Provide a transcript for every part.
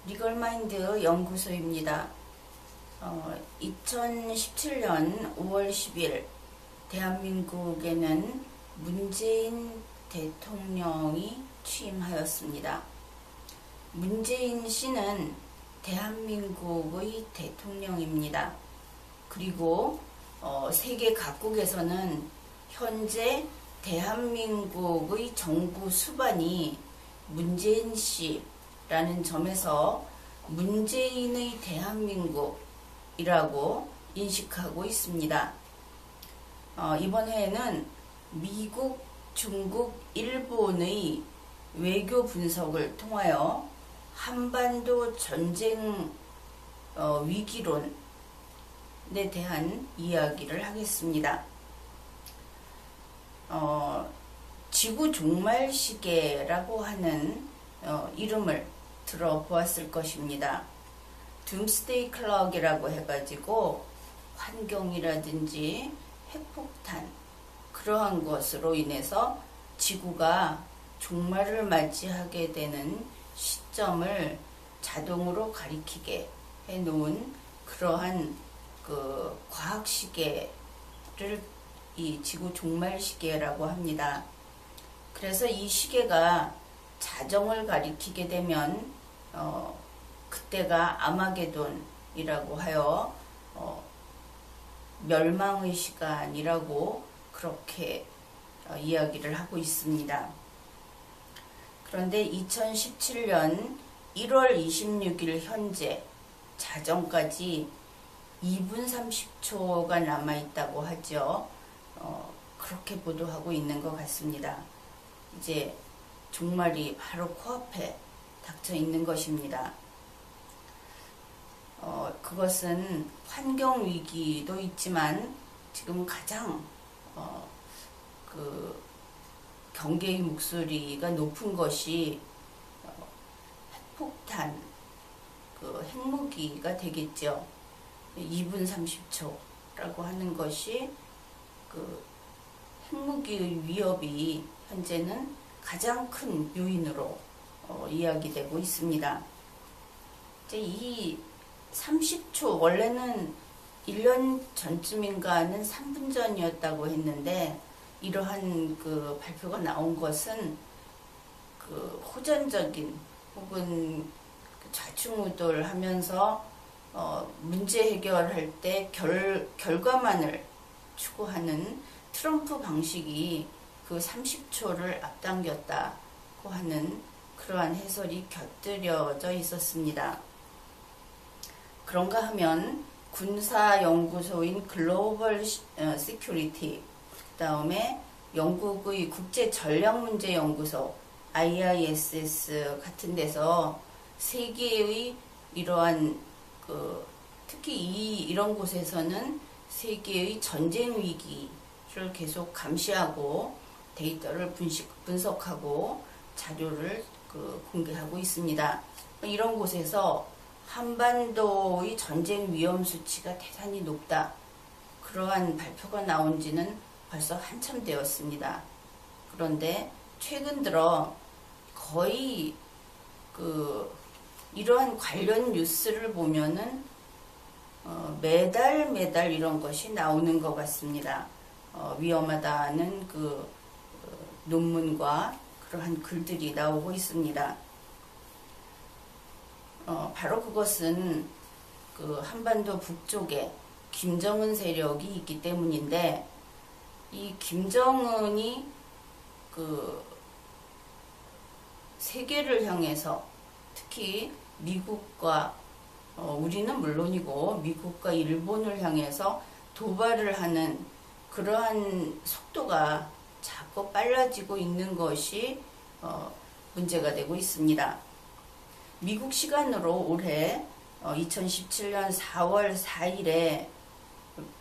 리걸마인드 연구소입니다. 2017년 5월 10일 대한민국에는 문재인 대통령이 취임하였습니다. 문재인 씨는 대한민국의 대통령입니다. 그리고 세계 각국에서는 현재 대한민국의 정부 수반이 문재인 씨라는 점에서 문재인의 대한민국이라고 인식하고 있습니다. 이번 해에는 미국, 중국, 일본의 외교 분석을 통하여 한반도 전쟁 위기론에 대한 이야기를 하겠습니다. 지구 종말 시계라고 하는 이름을 들어보았을 것입니다. 둠스데이 클럭이라고 해가지고 환경이라든지 핵폭탄 그러한 것으로 인해서 지구가 종말을 맞이하게 되는 시점을 자동으로 가리키게 해놓은 그러한 그 과학 시계를 이 지구 종말 시계라고 합니다. 그래서 이 시계가 자정을 가리키게 되면 그때가 아마게돈이라고 하여 멸망의 시간이라고 그렇게 이야기를 하고 있습니다. 그런데 2017년 1월 26일 현재 자정까지 2분 30초가 남아있다고 하죠. 그렇게 보도하고 있는 것 같습니다. 이제 종말이 바로 코앞에 닥쳐 있는 것입니다. 그것은 환경위기도 있지만 지금 가장 그 경계의 목소리가 높은 것이 핵폭탄, 그 핵무기가 되겠죠. 2분 30초라고 하는 것이 그 핵무기의 위협이 현재는 가장 큰 요인으로 이야기되고 있습니다. 이제 이 30초, 원래는 1년 전쯤인가는 3분 전이었다고 했는데, 이러한 그 발표가 나온 것은 그 호전적인 혹은 좌충우돌하면서 문제 해결할 때 결과만을 추구하는 트럼프 방식이 그 30초를 앞당겼다고 하는 그러한 해설이 곁들여져 있었습니다. 그런가 하면 군사연구소인 글로벌 시큐리티, 그 다음에 영국의 국제전략문제연구소 IISS 같은 데서 세계의 이러한 특히 이런 곳에서는 세계의 전쟁 위기를 계속 감시하고 데이터를 분석하고 자료를 공개하고 있습니다. 이런 곳에서 한반도의 전쟁 위험 수치가 대단히 높다. 그러한 발표가 나온 지는 벌써 한참 되었습니다. 그런데 최근 들어 거의 이러한 관련 뉴스를 보면은 매달 이런 것이 나오는 것 같습니다. 위험하다는 논문과 그러한 글들이 나오고 있습니다. 바로 그것은 한반도 북쪽에 김정은 세력이 있기 때문인데, 이 김정은이 세계를 향해서 특히 미국과 우리는 물론이고 미국과 일본을 향해서 도발을 하는 그러한 속도가 자꾸 빨라지고 있는 것이 문제가 되고 있습니다. 미국 시간으로 올해 2017년 4월 4일에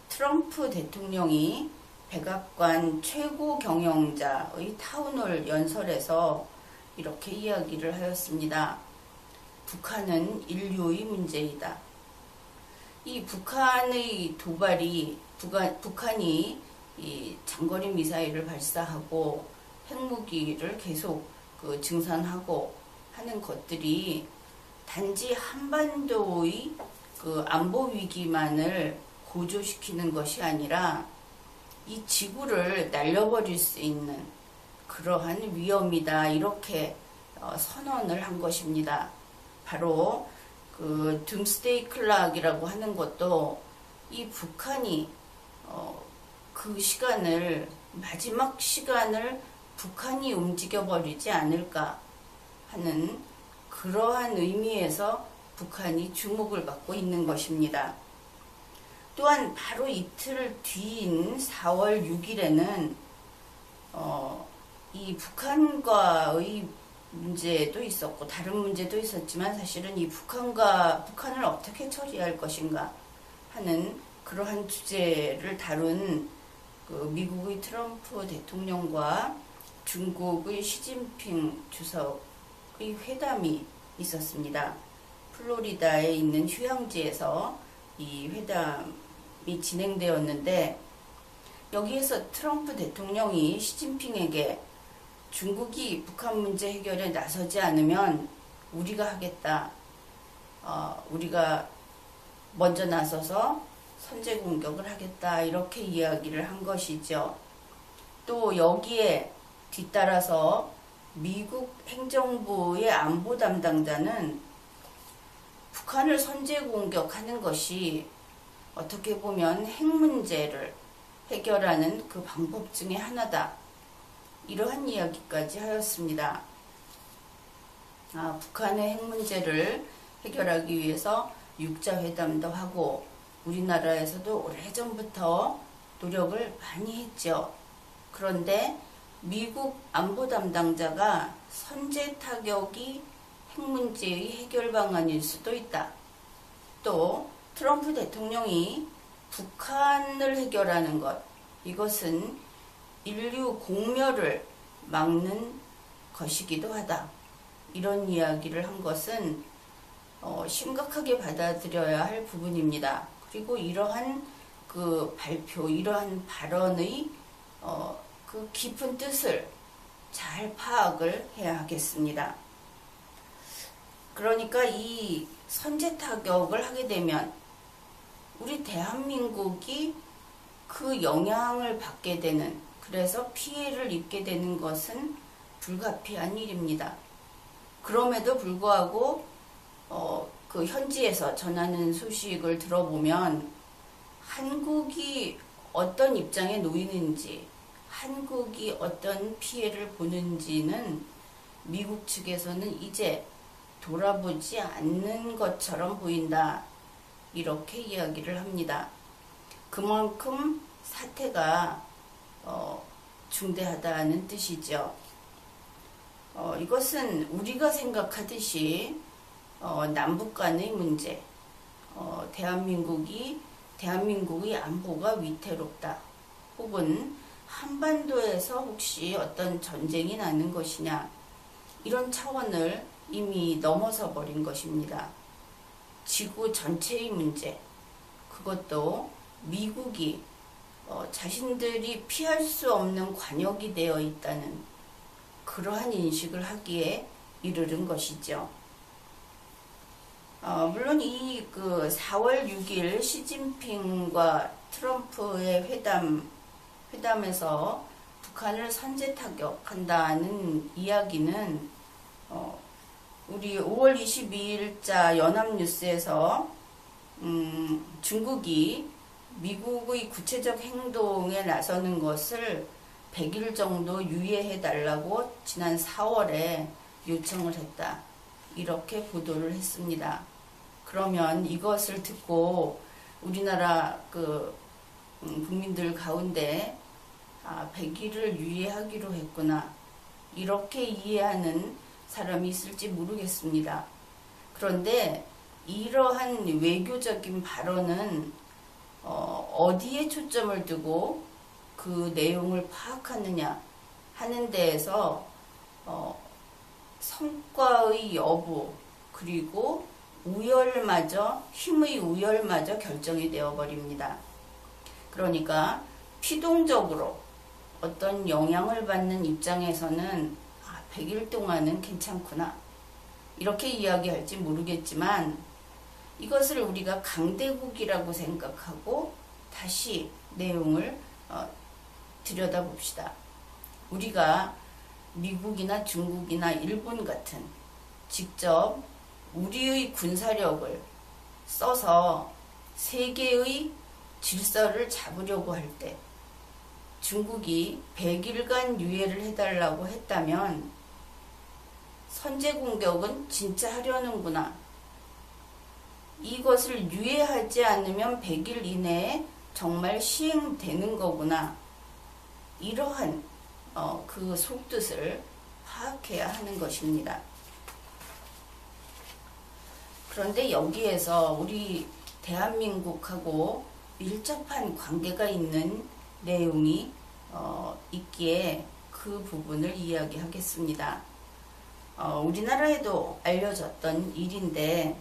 트럼프 대통령이 백악관 최고 경영자의 타운홀 연설에서 이렇게 이야기를 하였습니다. 북한은 인류의 문제이다. 이 북한의 도발이, 북한이 이 장거리 미사일을 발사하고 핵무기를 계속 증산하고 하는 것들이 단지 한반도의 그 안보 위기만을 고조시키는 것이 아니라 이 지구를 날려버릴 수 있는 그러한 위험이다, 이렇게 선언을 한 것입니다. 바로 그 둠스데이 클락이라고 하는 것도 이 북한이 그 시간을, 마지막 시간을 북한이 움직여버리지 않을까 하는 그러한 의미에서 북한이 주목을 받고 있는 것입니다. 또한 바로 이틀 뒤인 4월 6일에는 이 북한과의 문제도 있었고 다른 문제도 있었지만, 사실은 이 북한을 어떻게 처리할 것인가 하는 그러한 주제를 다룬 그 미국의 트럼프 대통령과 중국의 시진핑 주석의 회담이 있었습니다. 플로리다에 있는 휴양지에서 이 회담이 진행되었는데, 여기에서 트럼프 대통령이 시진핑에게 중국이 북한 문제 해결에 나서지 않으면 우리가 하겠다, 우리가 먼저 나서서 선제 공격을 하겠다, 이렇게 이야기를 한 것이죠. 또 여기에 뒤따라서 미국 행정부의 안보 담당자는 북한을 선제 공격하는 것이 어떻게 보면 핵 문제를 해결하는 그 방법 중에 하나다, 이러한 이야기까지 하였습니다. 북한의 핵 문제를 해결하기 위해서 육자회담도 하고 우리나라에서도 오래전부터 노력을 많이 했죠. 그런데 미국 안보 담당자가 선제 타격이 핵 문제의 해결 방안일 수도 있다, 또 트럼프 대통령이 북한을 해결하는 것, 이것은 인류 공멸을 막는 것이기도 하다, 이런 이야기를 한 것은 심각하게 받아들여야 할 부분입니다. 그리고 이러한 그 발표, 이러한 발언의 그 깊은 뜻을 잘 파악을 해야 하겠습니다. 그러니까 이 선제 타격을 하게 되면 우리 대한민국이 그 영향을 받게 되는, 그래서 피해를 입게 되는 것은 불가피한 일입니다. 그럼에도 불구하고 그 현지에서 전하는 소식을 들어보면 한국이 어떤 입장에 놓이는지, 한국이 어떤 피해를 보는지는 미국 측에서는 이제 돌아보지 않는 것처럼 보인다, 이렇게 이야기를 합니다. 그만큼 사태가 중대하다는 뜻이죠. 이것은 우리가 생각하듯이 남북 간의 문제, 대한민국의 안보가 위태롭다, 혹은 한반도에서 혹시 어떤 전쟁이 나는 것이냐, 이런 차원을 이미 넘어서 버린 것입니다. 지구 전체의 문제, 그것도 미국이 자신들이 피할 수 없는 관역이 되어 있다는 그러한 인식을 하기에 이르는 것이죠. 물론 이 그 4월 6일 시진핑과 트럼프의 회담에서 북한을 선제 타격한다는 이야기는 우리 5월 22일자 연합뉴스에서 중국이 미국의 구체적 행동에 나서는 것을 100일 정도 유예해 달라고 지난 4월에 요청을 했다, 이렇게 보도를 했습니다. 그러면 이것을 듣고 우리나라 국민들 가운데 100일을 유예하기로 했구나, 이렇게 이해하는 사람이 있을지 모르겠습니다. 그런데 이러한 외교적인 발언은 어디에 초점을 두고 그 내용을 파악하느냐 하는 데에서 성과의 여부, 그리고 힘의 우열마저 결정이 되어버립니다. 그러니까 피동적으로 어떤 영향을 받는 입장에서는 100일 동안은 괜찮구나, 이렇게 이야기할지 모르겠지만 이것을 우리가 강대국이라고 생각하고 다시 내용을 들여다봅시다. 우리가 미국이나 중국이나 일본 같은 직접 우리의 군사력을 써서 세계의 질서를 잡으려고 할 때 중국이 100일간 유예를 해달라고 했다면 선제 공격은 진짜 하려는구나. 이것을 유예하지 않으면 100일 이내에 정말 시행되는 거구나. 이러한 그 속뜻을 파악해야 하는 것입니다. 그런데 여기에서 우리 대한민국하고 밀접한 관계가 있는 내용이 있기에 그 부분을 이야기하겠습니다. 우리나라에도 알려졌던 일인데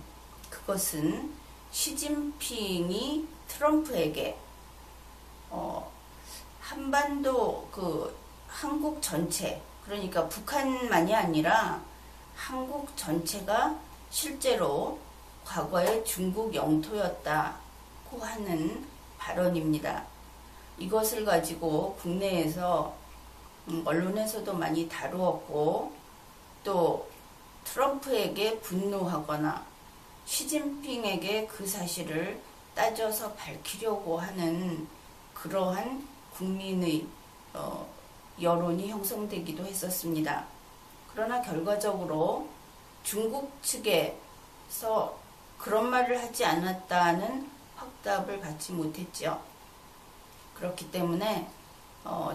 그것은 시진핑이 트럼프에게 한반도 한국 전체, 그러니까 북한만이 아니라 한국 전체가 실제로 과거에 중국 영토였다고 하는 발언입니다. 이것을 가지고 국내에서 언론에서도 많이 다루었고 또 트럼프에게 분노하거나 시진핑에게 그 사실을 따져서 밝히려고 하는 그러한 국민의 여론이 형성되기도 했었습니다. 그러나 결과적으로 중국 측에서 그런 말을 하지 않았다는 확답을 받지 못했죠. 그렇기 때문에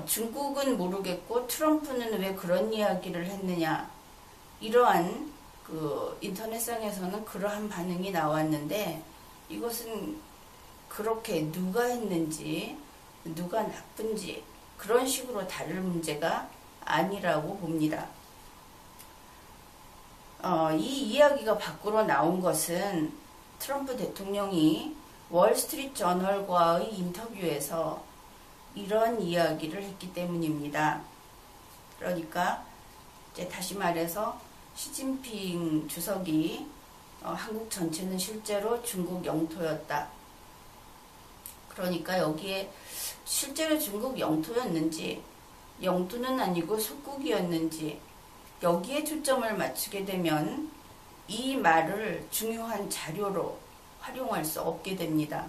중국은 모르겠고 트럼프는 왜 그런 이야기를 했느냐, 이러한 인터넷상에서는 그러한 반응이 나왔는데 이것은 그렇게 누가 했는지 누가 나쁜지 그런 식으로 다룰 문제가 아니라고 봅니다. 이 이야기가 밖으로 나온 것은 트럼프 대통령이 월스트리트 저널과의 인터뷰에서 이런 이야기를 했기 때문입니다. 그러니까 이제 다시 말해서 시진핑 주석이 한국 전체는 실제로 중국 영토였다. 그러니까 여기에 실제로 중국 영토였는지 영토는 아니고 속국이었는지 여기에 초점을 맞추게 되면 이 말을 중요한 자료로 활용할 수 없게 됩니다.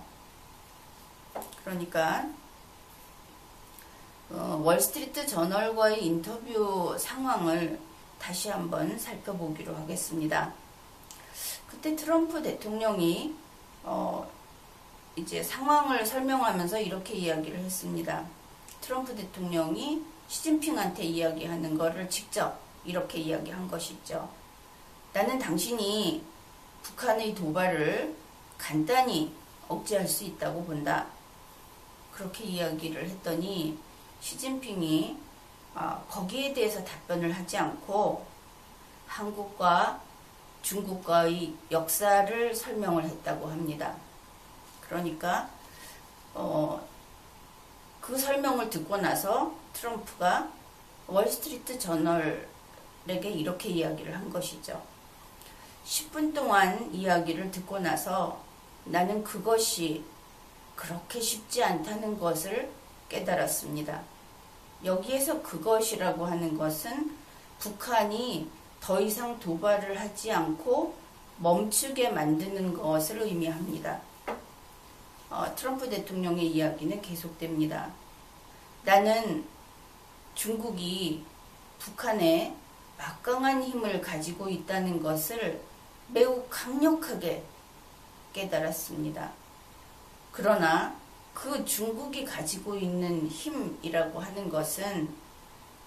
그러니까 월스트리트 저널과의 인터뷰 상황을 다시 한번 살펴보기로 하겠습니다. 그때 트럼프 대통령이 이제 상황을 설명하면서 이렇게 이야기를 했습니다. 트럼프 대통령이 시진핑한테 이야기하는 거를 직접 이렇게 이야기한 것이죠. 나는 당신이 북한의 도발을 간단히 억제할 수 있다고 본다. 그렇게 이야기를 했더니 시진핑이 거기에 대해서 답변을 하지 않고 한국과 중국과의 역사를 설명을 했다고 합니다. 그러니까 그 설명을 듣고 나서 트럼프가 월스트리트 저널에게 이렇게 이야기를 한 것이죠. 10분 동안 이야기를 듣고 나서 나는 그것이 그렇게 쉽지 않다는 것을 깨달았습니다. 여기에서 그것이라고 하는 것은 북한이 더 이상 도발을 하지 않고 멈추게 만드는 것을 의미합니다. 트럼프 대통령의 이야기는 계속됩니다. 나는 중국이 북한에 막강한 힘을 가지고 있다는 것을 매우 강력하게 깨달았습니다. 그러나 그 중국이 가지고 있는 힘이라고 하는 것은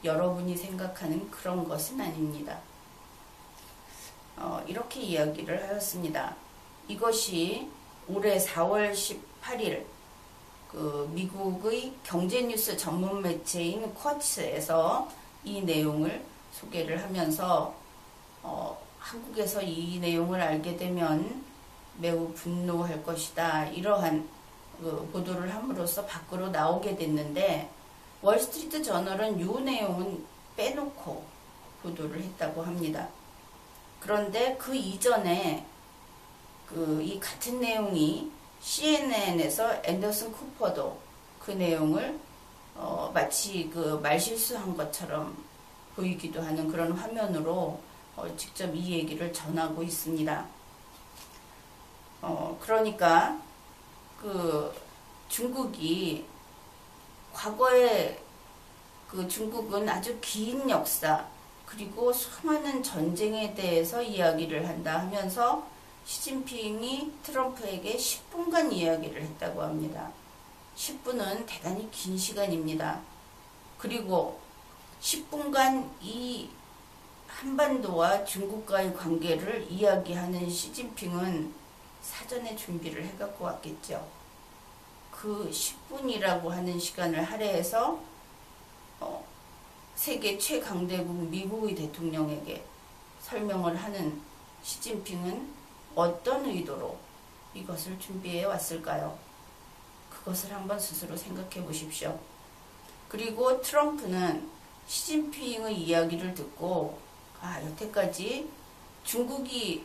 여러분이 생각하는 그런 것은 아닙니다. 이렇게 이야기를 하였습니다. 이것이 올해 4월 18일 미국의 경제뉴스 전문 매체인 쿼츠에서 이 내용을 소개를 하면서 한국에서 이 내용을 알게 되면 매우 분노할 것이다. 이러한 보도를 함으로써 밖으로 나오게 됐는데 월스트리트 저널은 이 내용은 빼놓고 보도를 했다고 합니다. 그런데 그 이전에 이 같은 내용이 CNN에서 앤더슨 쿠퍼도 그 내용을 마치 말실수한 것처럼 보이기도 하는 그런 화면으로 직접 이 얘기를 전하고 있습니다. 그러니까 중국이 과거에 중국은 아주 긴 역사 그리고 수많은 전쟁에 대해서 이야기를 한다 하면서 시진핑이 트럼프에게 10분간 이야기를 했다고 합니다. 10분은 대단히 긴 시간입니다. 그리고 10분간 이 한반도와 중국과의 관계를 이야기하는 시진핑은 사전에 준비를 해갖고 왔겠죠. 그 10분이라고 하는 시간을 할애해서 세계 최강대국 미국의 대통령에게 설명을 하는 시진핑은 어떤 의도로 이것을 준비해 왔을까요? 그것을 한번 스스로 생각해 보십시오. 그리고 트럼프는 시진핑의 이야기를 듣고 여태까지 중국이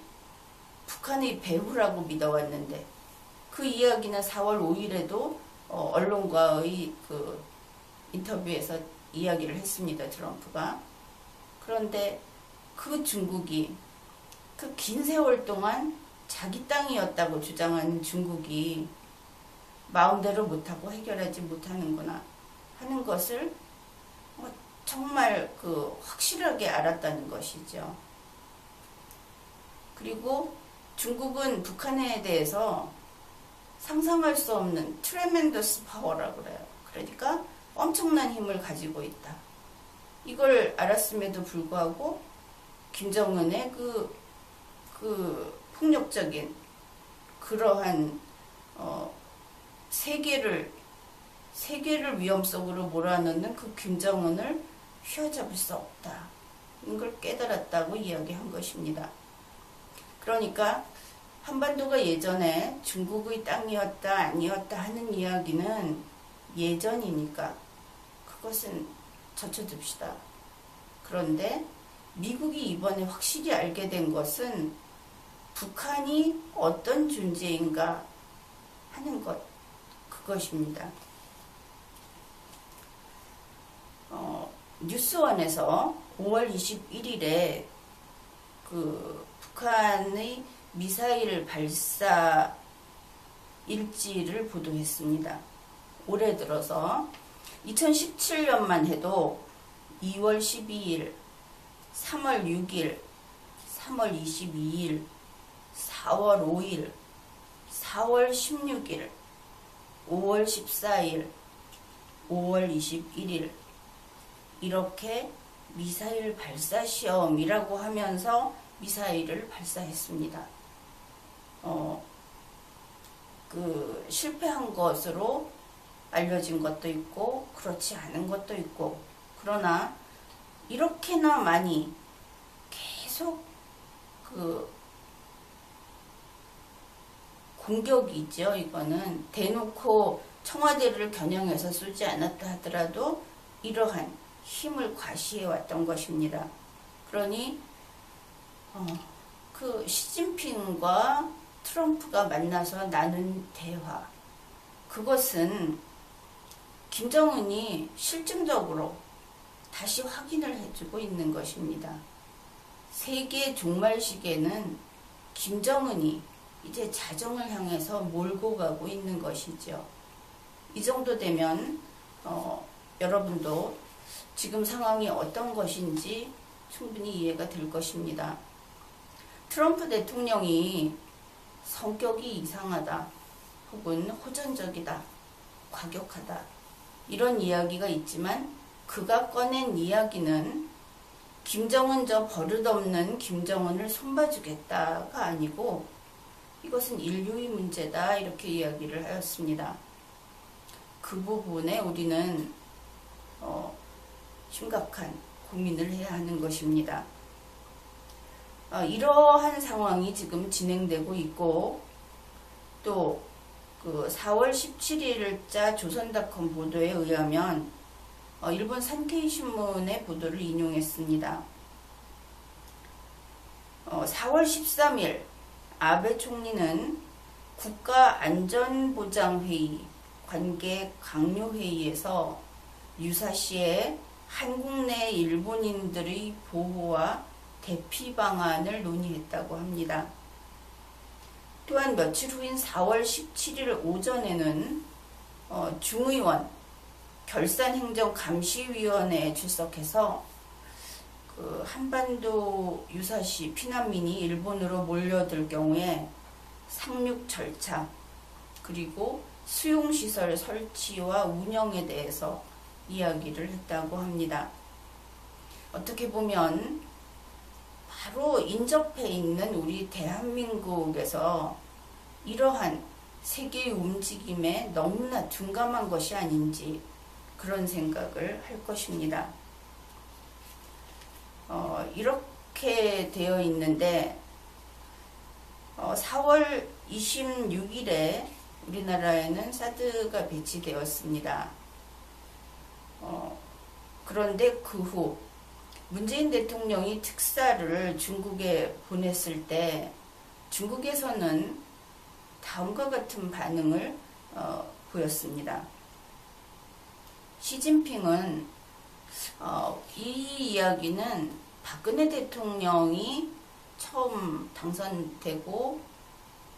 북한의 배후라고 믿어왔는데 그 이야기는 4월 5일에도 언론과의 인터뷰에서 이야기를 했습니다. 트럼프가. 그런데 그 중국이 그 긴 세월 동안 자기 땅이었다고 주장한 중국이 마음대로 못하고 해결하지 못하는구나 하는 것을 정말 확실하게 알았다는 것이죠. 그리고 중국은 북한에 대해서 상상할 수 없는 트레멘더스 파워라고 그래요. 그러니까 엄청난 힘을 가지고 있다. 이걸 알았음에도 불구하고 김정은의 폭력적인 그러한 세계를 위험 속으로 몰아넣는 그 김정은을 휘어잡을 수 없다. 이걸 깨달았다고 이야기한 것입니다. 그러니까 한반도가 예전에 중국의 땅이었다 아니었다 하는 이야기는 예전이니까 그것은 젖혀둡시다. 그런데 미국이 이번에 확실히 알게 된 것은 북한이 어떤 존재인가 하는 것, 그것입니다. 뉴스원에서 5월 21일에 북한의 미사일 발사 일지를 보도했습니다. 올해 들어서 2017년만 해도 2월 12일, 3월 6일, 3월 22일, 4월 5일, 4월 16일, 5월 14일, 5월 21일 이렇게 미사일 발사 시험이라고 하면서 미사일을 발사했습니다. 실패한 것으로 알려진 것도 있고 그렇지 않은 것도 있고 그러나 이렇게나 많이 계속 공격이죠. 이거는 대놓고 청와대를 겨냥해서 쏘지 않았다 하더라도 이러한 힘을 과시해 왔던 것입니다. 그러니 시진핑과 트럼프가 만나서 나눈 대화, 그것은 김정은이 실증적으로 다시 확인을 해주고 있는 것입니다. 세계 종말시계는 김정은이 이제 자정을 향해서 몰고 가고 있는 것이죠. 이 정도 되면 여러분도 지금 상황이 어떤 것인지 충분히 이해가 될 것입니다. 트럼프 대통령이 성격이 이상하다, 혹은 호전적이다, 과격하다 이런 이야기가 있지만 그가 꺼낸 이야기는 김정은 저 버릇없는 김정은을 손봐주겠다가 아니고 이것은 인류의 문제다 이렇게 이야기를 하였습니다. 그 부분에 우리는 심각한 고민을 해야 하는 것입니다. 이러한 상황이 지금 진행되고 있고 또 4월 17일자 조선닷컴 보도에 의하면 일본 산케이 신문의 보도를 인용했습니다. 4월 13일 아베 총리는 국가안전보장회의 관계 강요회의에서 유사시에 한국 내 일본인들의 보호와 대피 방안을 논의했다고 합니다. 또한 며칠 후인 4월 17일 오전에는 중의원 결산행정감시위원회에 출석해서 한반도 유사시 피난민이 일본으로 몰려들 경우에 상륙 절차 그리고 수용시설 설치와 운영에 대해서 이야기를 했다고 합니다. 어떻게 보면 바로 인접해 있는 우리 대한민국에서 이러한 세계의 움직임에 너무나 둔감한 것이 아닌지 그런 생각을 할 것입니다. 이렇게 되어 있는데 4월 26일에 우리나라에는 사드가 배치되었습니다. 그런데 그 후 문재인 대통령이 특사를 중국에 보냈을 때 중국에서는 다음과 같은 반응을 보였습니다. 시진핑은 이 이야기는 박근혜 대통령이 처음 당선되고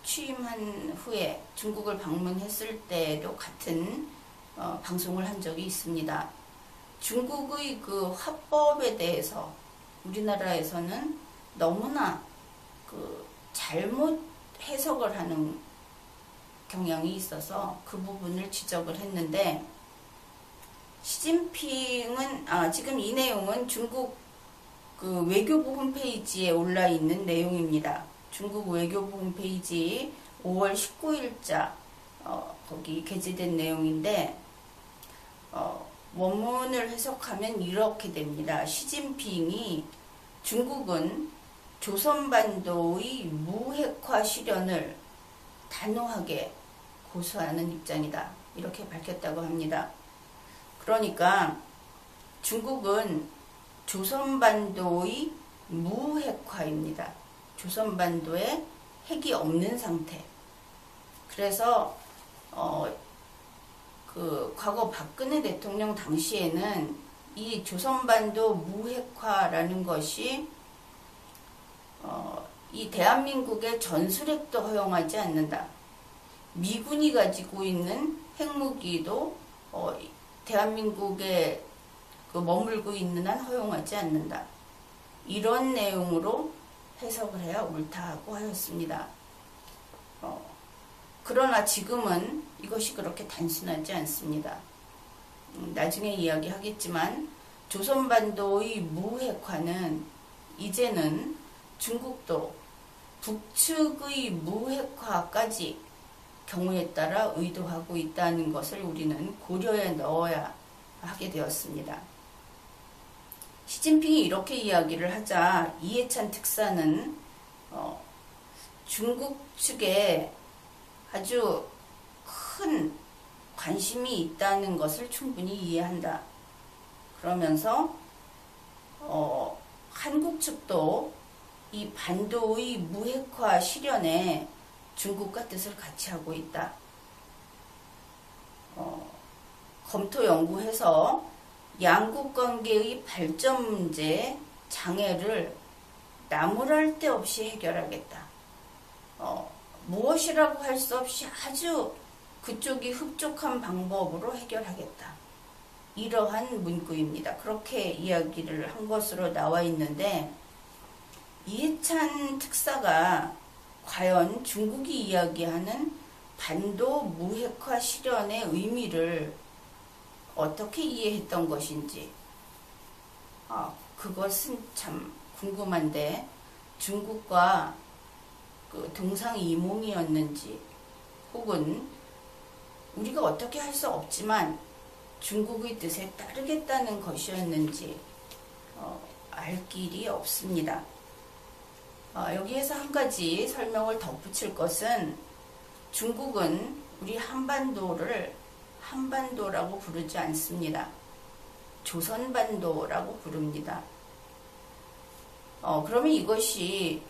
취임한 후에 중국을 방문했을 때도 같은 방송을 한 적이 있습니다. 중국의 그 화법에 대해서 우리나라에서는 너무나 잘못 해석을 하는 경향이 있어서 그 부분을 지적을 했는데 시진핑은 지금 이 내용은 중국 외교부 홈페이지에 올라 있는 내용입니다. 중국 외교부 홈페이지 5월 19일자 거기 게재된 내용인데 원문을 해석하면 이렇게 됩니다. 시진핑이 중국은 조선반도의 무핵화 실현을 단호하게 고수하는 입장이다. 이렇게 밝혔다고 합니다. 그러니까 중국은 조선반도의 무핵화입니다. 조선반도에 핵이 없는 상태. 그래서 과거 박근혜 대통령 당시에는 이 조선반도 무핵화라는 것이 이 대한민국의 전술핵도 허용하지 않는다. 미군이 가지고 있는 핵무기도 대한민국에 머물고 있는 한 허용하지 않는다. 이런 내용으로 해석을 해야 옳다고 하였습니다. 그러나 지금은 이것이 그렇게 단순하지 않습니다. 나중에 이야기하겠지만 조선반도의 무핵화는 이제는 중국도 북측의 무핵화까지 경우에 따라 의도하고 있다는 것을 우리는 고려에 넣어야 하게 되었습니다. 시진핑이 이렇게 이야기를 하자 이해찬 특사는 중국 측에 아주 큰 관심이 있다는 것을 충분히 이해한다. 그러면서 한국 측도 이 반도의 무핵화 실현에 중국과 뜻을 같이 하고 있다. 검토 연구해서 양국 관계의 발전 문제 장애를 나무랄 데 없이 해결하겠다. 무엇이라고 할 수 없이 아주 그쪽이 흡족한 방법으로 해결하겠다. 이러한 문구입니다. 그렇게 이야기를 한 것으로 나와 있는데 이해찬 특사가 과연 중국이 이야기하는 반도 무핵화 실현의 의미를 어떻게 이해했던 것인지 그것은 참 궁금한데 중국과 동상이몽이었는지 혹은 우리가 어떻게 할 수 없지만 중국의 뜻에 따르겠다는 것이었는지 알 길이 없습니다. 여기에서 한 가지 설명을 덧붙일 것은 중국은 우리 한반도를 한반도라고 부르지 않습니다. 조선반도라고 부릅니다. 그러면 이것이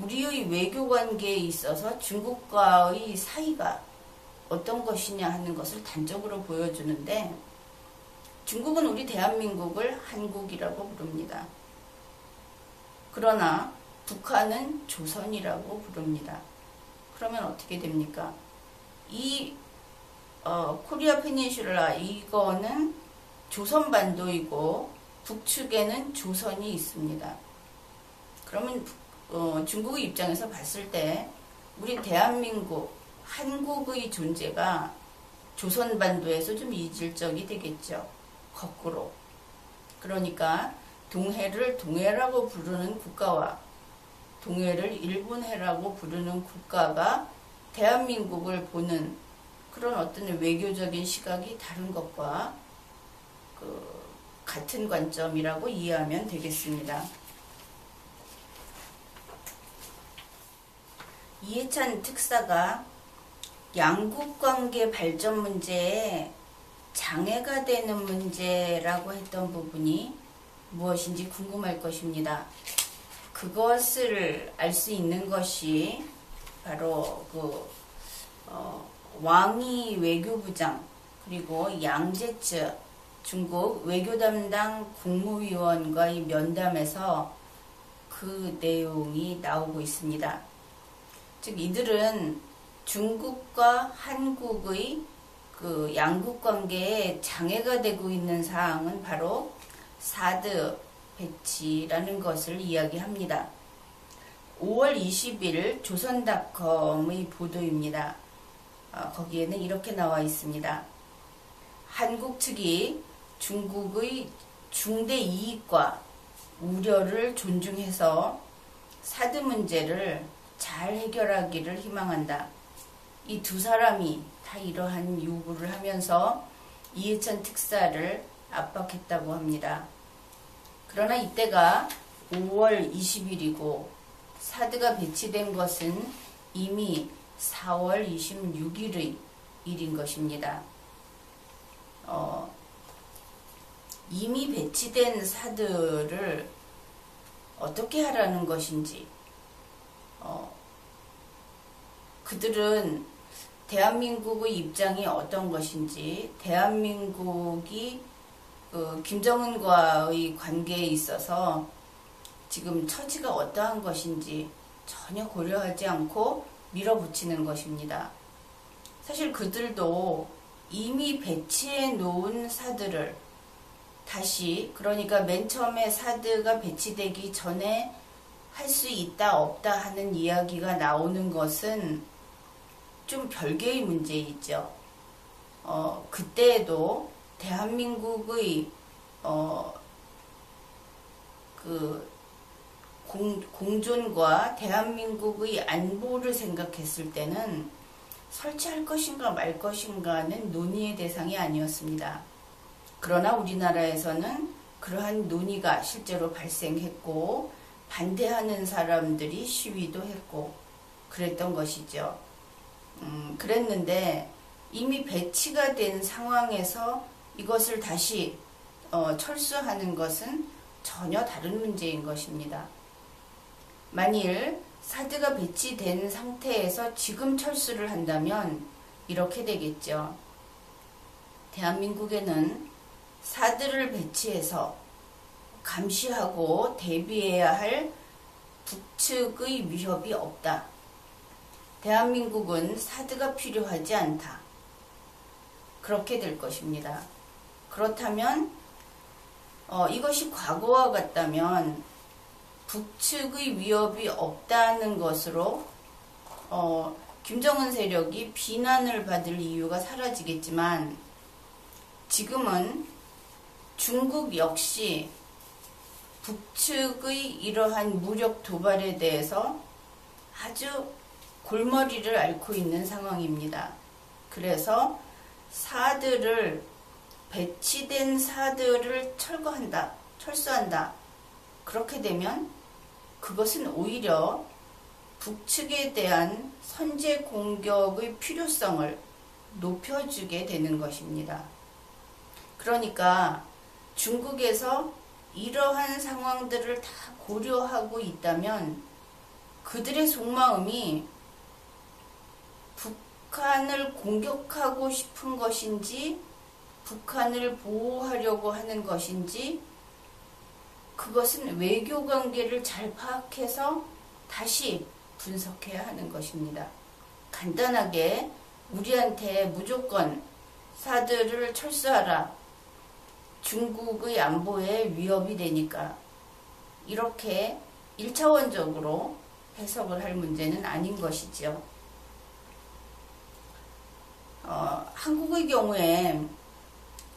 우리의 외교 관계에 있어서 중국과의 사이가 어떤 것이냐 하는 것을 단적으로 보여주는데, 중국은 우리 대한민국을 한국이라고 부릅니다. 그러나 북한은 조선이라고 부릅니다. 그러면 어떻게 됩니까? 이 코리아 페닌슐라, 이거는 조선반도이고 북측에는 조선이 있습니다. 그러면 중국의 입장에서 봤을 때 우리 대한민국, 한국의 존재가 조선반도에서 좀 이질적이 되겠죠. 거꾸로. 그러니까 동해를 동해라고 부르는 국가와 동해를 일본해라고 부르는 국가가 대한민국을 보는 그런 어떤 외교적인 시각이 다른 것과 같은 관점이라고 이해하면 되겠습니다. 이해찬 특사가 양국관계 발전 문제에 장애가 되는 문제라고 했던 부분이 무엇인지 궁금할 것입니다. 그것을 알 수 있는 것이 바로 왕이 외교부장 그리고 양제츠 중국 외교 담당 국무위원과의 면담에서 그 내용이 나오고 있습니다. 즉 이들은 중국과 한국의 그 양국 관계에 장애가 되고 있는 사항은 바로 사드 배치라는 것을 이야기합니다. 5월 20일 조선닷컴의 보도입니다. 거기에는 이렇게 나와 있습니다. 한국 측이 중국의 중대 이익과 우려를 존중해서 사드 문제를 잘 해결하기를 희망한다. 이 두 사람이 다 이러한 요구를 하면서 이해찬 특사를 압박했다고 합니다. 그러나 이때가 5월 20일이고 사드가 배치된 것은 이미 4월 26일의 일인 것입니다. 이미 배치된 사드를 어떻게 하라는 것인지, 그들은 대한민국의 입장이 어떤 것인지, 대한민국이 김정은과의 관계에 있어서 지금 처지가 어떠한 것인지 전혀 고려하지 않고 밀어붙이는 것입니다. 사실 그들도 이미 배치해 놓은 사드를 다시, 그러니까 맨 처음에 사드가 배치되기 전에 할 수 있다 없다 하는 이야기가 나오는 것은 좀 별개의 문제이죠. 그때에도 대한민국의 공존과 대한민국의 안보를 생각했을 때는 설치할 것인가 말 것인가는 논의의 대상이 아니었습니다. 그러나 우리나라에서는 그러한 논의가 실제로 발생했고 반대하는 사람들이 시위도 했고 그랬던 것이죠. 그랬는데 이미 배치가 된 상황에서 이것을 다시 철수하는 것은 전혀 다른 문제인 것입니다. 만일 사드가 배치된 상태에서 지금 철수를 한다면 이렇게 되겠죠. 대한민국에는 사드를 배치해서 감시하고 대비해야 할 북측의 위협이 없다. 대한민국은 사드가 필요하지 않다. 그렇게 될 것입니다. 그렇다면 이것이 과거와 같다면 북측의 위협이 없다는 것으로 김정은 세력이 비난을 받을 이유가 사라지겠지만 지금은 중국 역시 북측의 이러한 무력 도발에 대해서 아주 골머리를 앓고 있는 상황입니다. 그래서 배치된 사드를 철수한다. 그렇게 되면 그것은 오히려 북측에 대한 선제 공격의 필요성을 높여주게 되는 것입니다. 그러니까 중국에서 이러한 상황들을 다 고려하고 있다면 그들의 속마음이 북한을 공격하고 싶은 것인지 북한을 보호하려고 하는 것인지 그것은 외교관계를 잘 파악해서 다시 분석해야 하는 것입니다. 간단하게 우리한테 무조건 사드를 철수하라. 중국의 안보에 위협이 되니까 이렇게 1차원적으로 해석을 할 문제는 아닌 것이죠. 한국의 경우에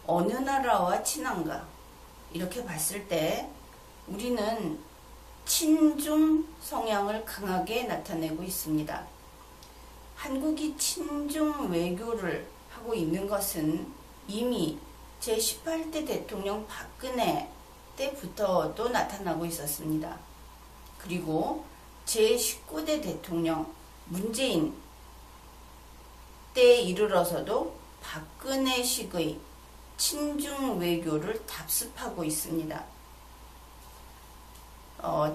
어느 나라와 친한가 이렇게 봤을 때 우리는 친중 성향을 강하게 나타내고 있습니다. 한국이 친중 외교를 하고 있는 것은 이미 제18대 대통령 박근혜 때부터도 나타나고 있었습니다. 그리고 제19대 대통령 문재인 때에 이르러서도 박근혜식의 친중 외교를 답습하고 있습니다.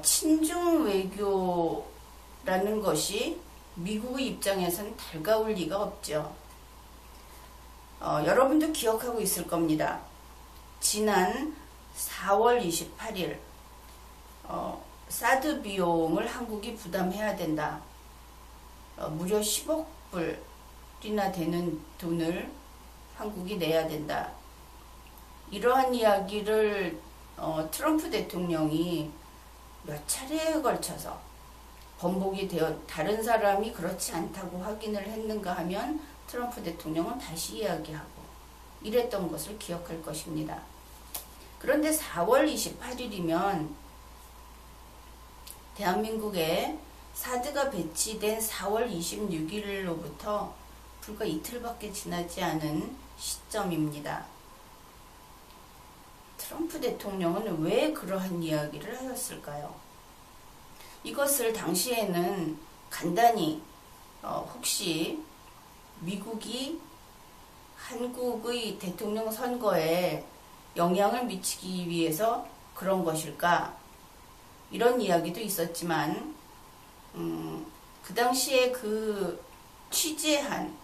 친중 외교라는 것이 미국의 입장에서는 달가울 리가 없죠. 여러분도 기억하고 있을 겁니다. 지난 4월 28일 사드 비용을 한국이 부담해야 된다. 무려 10억 불이나 되는 돈을 한국이 내야 된다. 이러한 이야기를 트럼프 대통령이 몇 차례에 걸쳐서 번복이 되어 다른 사람이 그렇지 않다고 확인을 했는가 하면 트럼프 대통령은 다시 이야기하고 이랬던 것을 기억할 것입니다. 그런데 4월 28일이면 대한민국에 사드가 배치된 4월 26일로부터 불과 이틀밖에 지나지 않은 시점입니다. 트럼프 대통령은 왜 그러한 이야기를 하였을까요? 이것을 당시에는 간단히 혹시 미국이 한국의 대통령 선거에 영향을 미치기 위해서 그런 것일까? 이런 이야기도 있었지만 그 당시에 그 취재한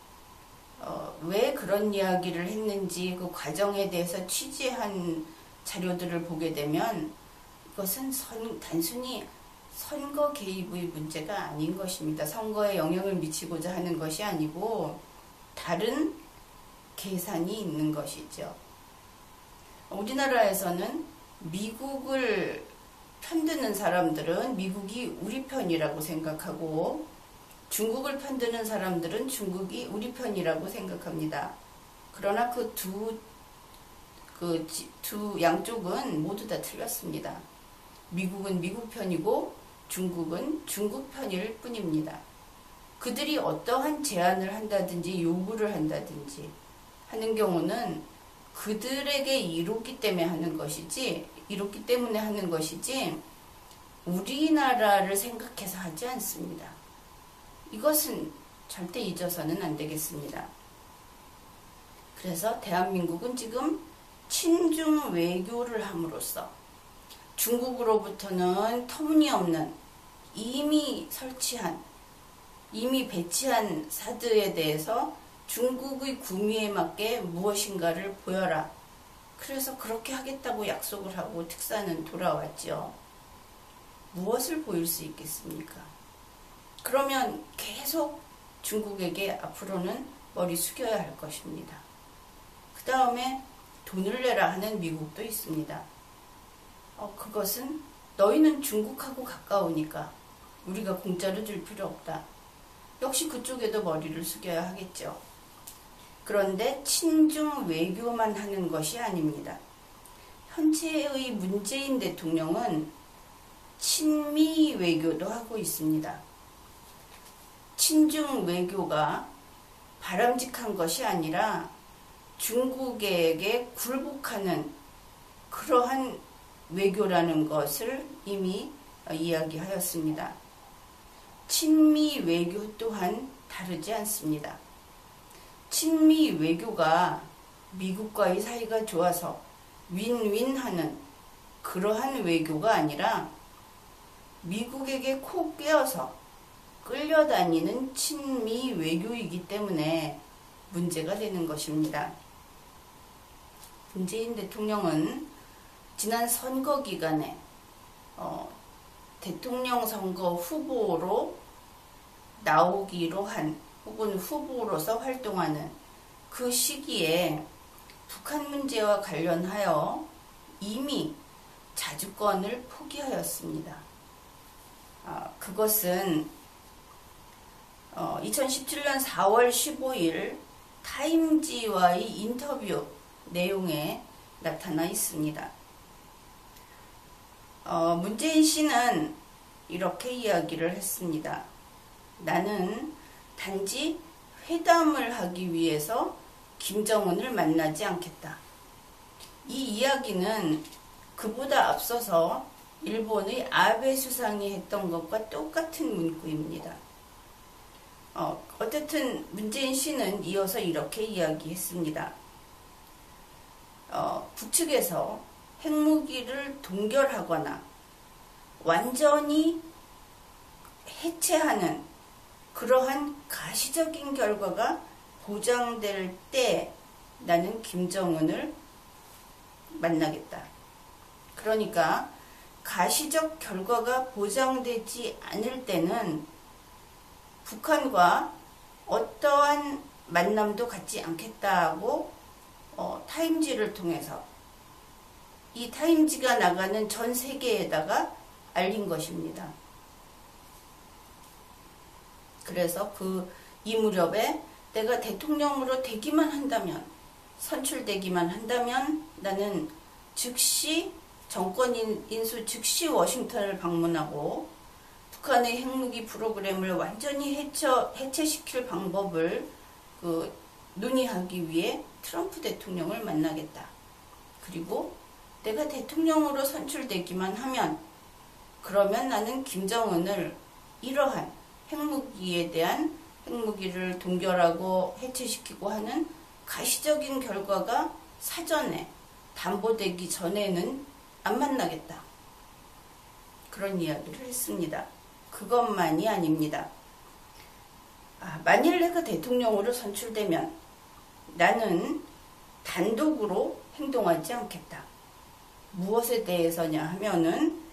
왜 그런 이야기를 했는지 그 과정에 대해서 취재한 자료들을 보게 되면 이것은 단순히 선거 개입의 문제가 아닌 것입니다. 선거에 영향을 미치고자 하는 것이 아니고 다른 계산이 있는 것이죠. 우리나라에서는 미국을 편드는 사람들은 미국이 우리 편이라고 생각하고 중국을 편드는 사람들은 중국이 우리 편이라고 생각합니다. 그러나 그 두 양쪽은 모두 다 틀렸습니다. 미국은 미국 편이고 중국은 중국 편일 뿐입니다. 그들이 어떠한 제안을 한다든지 요구를 한다든지 하는 경우는 그들에게 이롭기 때문에 하는 것이지 우리나라를 생각해서 하지 않습니다. 이것은 절대 잊어서는 안 되겠습니다. 그래서 대한민국은 지금 친중 외교를 함으로써 중국으로부터는 터무니없는 이미 배치한 사드에 대해서 중국의 구미에 맞게 무엇인가를 보여라. 그래서 그렇게 하겠다고 약속을 하고 특사는 돌아왔죠. 무엇을 보일 수 있겠습니까? 그러면 계속 중국에게 앞으로는 머리 숙여야 할 것입니다. 그 다음에 돈을 내라 하는 미국도 있습니다. 그것은 너희는 중국하고 가까우니까 우리가 공짜로 줄 필요 없다. 역시 그쪽에도 머리를 숙여야 하겠죠. 그런데 친중 외교만 하는 것이 아닙니다. 현재의 문재인 대통령은 친미 외교도 하고 있습니다. 친중 외교가 바람직한 것이 아니라 중국에게 굴복하는 그러한 외교라는 것을 이미 이야기하였습니다. 친미 외교 또한 다르지 않습니다. 친미 외교가 미국과의 사이가 좋아서 윈윈하는 그러한 외교가 아니라 미국에게 코 꿰어서 끌려다니는 친미 외교이기 때문에 문제가 되는 것입니다. 문재인 대통령은 지난 선거 기간에 대통령 선거 후보로 나오기로 한 혹은 후보로서 활동하는 그 시기에 북한 문제와 관련하여 이미 자주권을 포기하였습니다. 그것은 2017년 4월 15일 타임지와의 인터뷰 내용에 나타나 있습니다. 문재인 씨는 이렇게 이야기를 했습니다. 나는 단지 회담을 하기 위해서 김정은을 만나지 않겠다. 이 이야기는 그보다 앞서서 일본의 아베 수상이 했던 것과 똑같은 문구입니다. 어쨌든 문재인 씨는 이어서 이렇게 이야기했습니다. 북측에서 핵무기를 동결하거나 완전히 해체하는 그러한 가시적인 결과가 보장될 때 나는 김정은을 만나겠다. 그러니까 가시적 결과가 보장되지 않을 때는 북한과 어떠한 만남도 갖지 않겠다고 타임지를 통해서 이 타임지가 나가는 전 세계에다가 알린 것입니다. 그래서 이 무렵에 내가 대통령으로 되기만 한다면, 선출되기만 한다면 나는 즉시 정권 인수 즉시 워싱턴을 방문하고 북한의 핵무기 프로그램을 완전히 해체시킬 방법을 논의하기 위해 트럼프 대통령을 만나겠다. 그리고 내가 대통령으로 선출되기만 하면 그러면 나는 김정은을 이러한 핵무기에 대한 핵무기를 동결하고 해체시키고 하는 가시적인 결과가 사전에 담보되기 전에는 안 만나겠다. 그런 이야기를 했습니다. 그것만이 아닙니다. 만일 내가 대통령으로 선출되면 나는 단독으로 행동하지 않겠다. 무엇에 대해서냐 하면은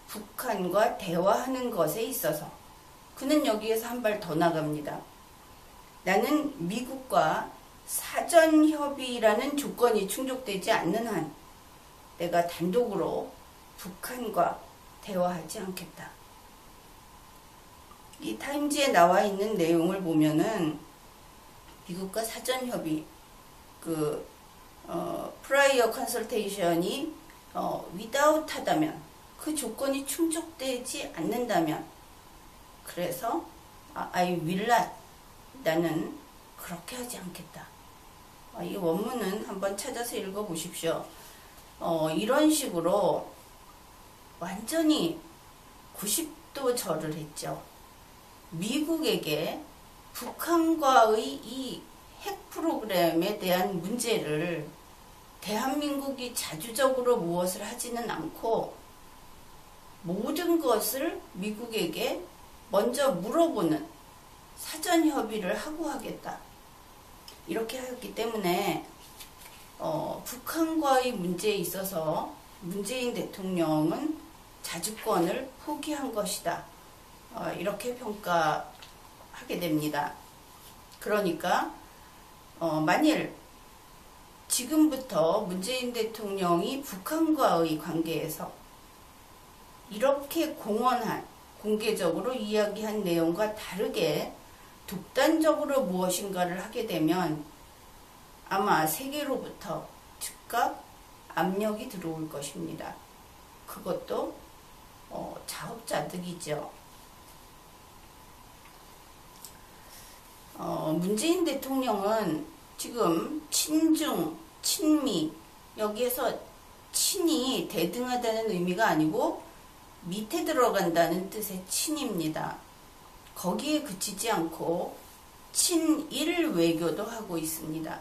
북한과 대화하는 것에 있어서 그는 여기에서 한 발 더 나갑니다. 나는 미국과 사전협의라는 조건이 충족되지 않는 한 내가 단독으로 북한과 대화하지 않겠다. 이 타임지에 나와 있는 내용을 보면은 미국과 사전협의, 프라이어 컨설테이션이 without 하다면, 그 조건이 충족되지 않는다면, 그래서 I will not, 나는 그렇게 하지 않겠다. 이 원문은 한번 찾아서 읽어보십시오. 이런 식으로 완전히 90도 절을 했죠. 미국에게 북한과의 이 핵 프로그램에 대한 문제를 대한민국이 자주적으로 무엇을 하지는 않고 모든 것을 미국에게 먼저 물어보는 사전 협의를 하고 하겠다. 이렇게 하였기 때문에 북한과의 문제에 있어서 문재인 대통령은 자주권을 포기한 것이다. 이렇게 평가하게 됩니다. 그러니까 만일 지금부터 문재인 대통령이 북한과의 관계에서 이렇게 공개적으로 이야기한 내용과 다르게 독단적으로 무엇인가를 하게 되면 아마 세계로부터 즉각 압력이 들어올 것입니다. 그것도 자업자득이죠. 문재인 대통령은 지금 친중, 친미, 여기에서 친이 대등하다는 의미가 아니고 밑에 들어간다는 뜻의 친입니다. 거기에 그치지 않고 친일 외교도 하고 있습니다.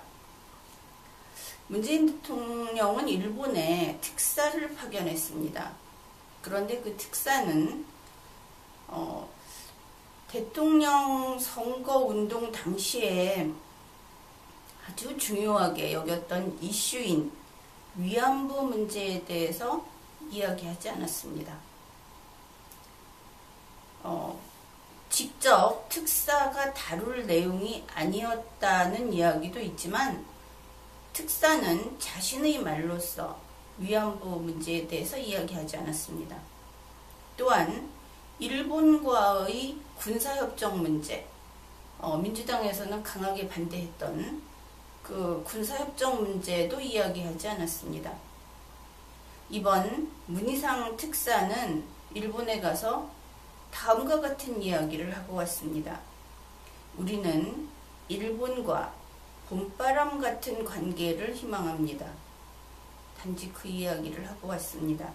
문재인 대통령은 일본에 특사를 파견했습니다. 그런데 그 특사는 대통령 선거운동 당시에 아주 중요하게 여겼던 이슈인 위안부 문제에 대해서 이야기하지 않았습니다. 직접 특사가 다룰 내용이 아니었다는 이야기도 있지만 특사는 자신의 말로써 위안부 문제에 대해서 이야기하지 않았습니다. 또한 일본과의 군사협정 문제, 민주당에서는 강하게 반대했던 그 군사협정 문제도 이야기하지 않았습니다. 이번 문희상 특사는 일본에 가서 다음과 같은 이야기를 하고 왔습니다. 우리는 일본과 봄바람 같은 관계를 희망합니다. 단지 그 이야기를 하고 왔습니다.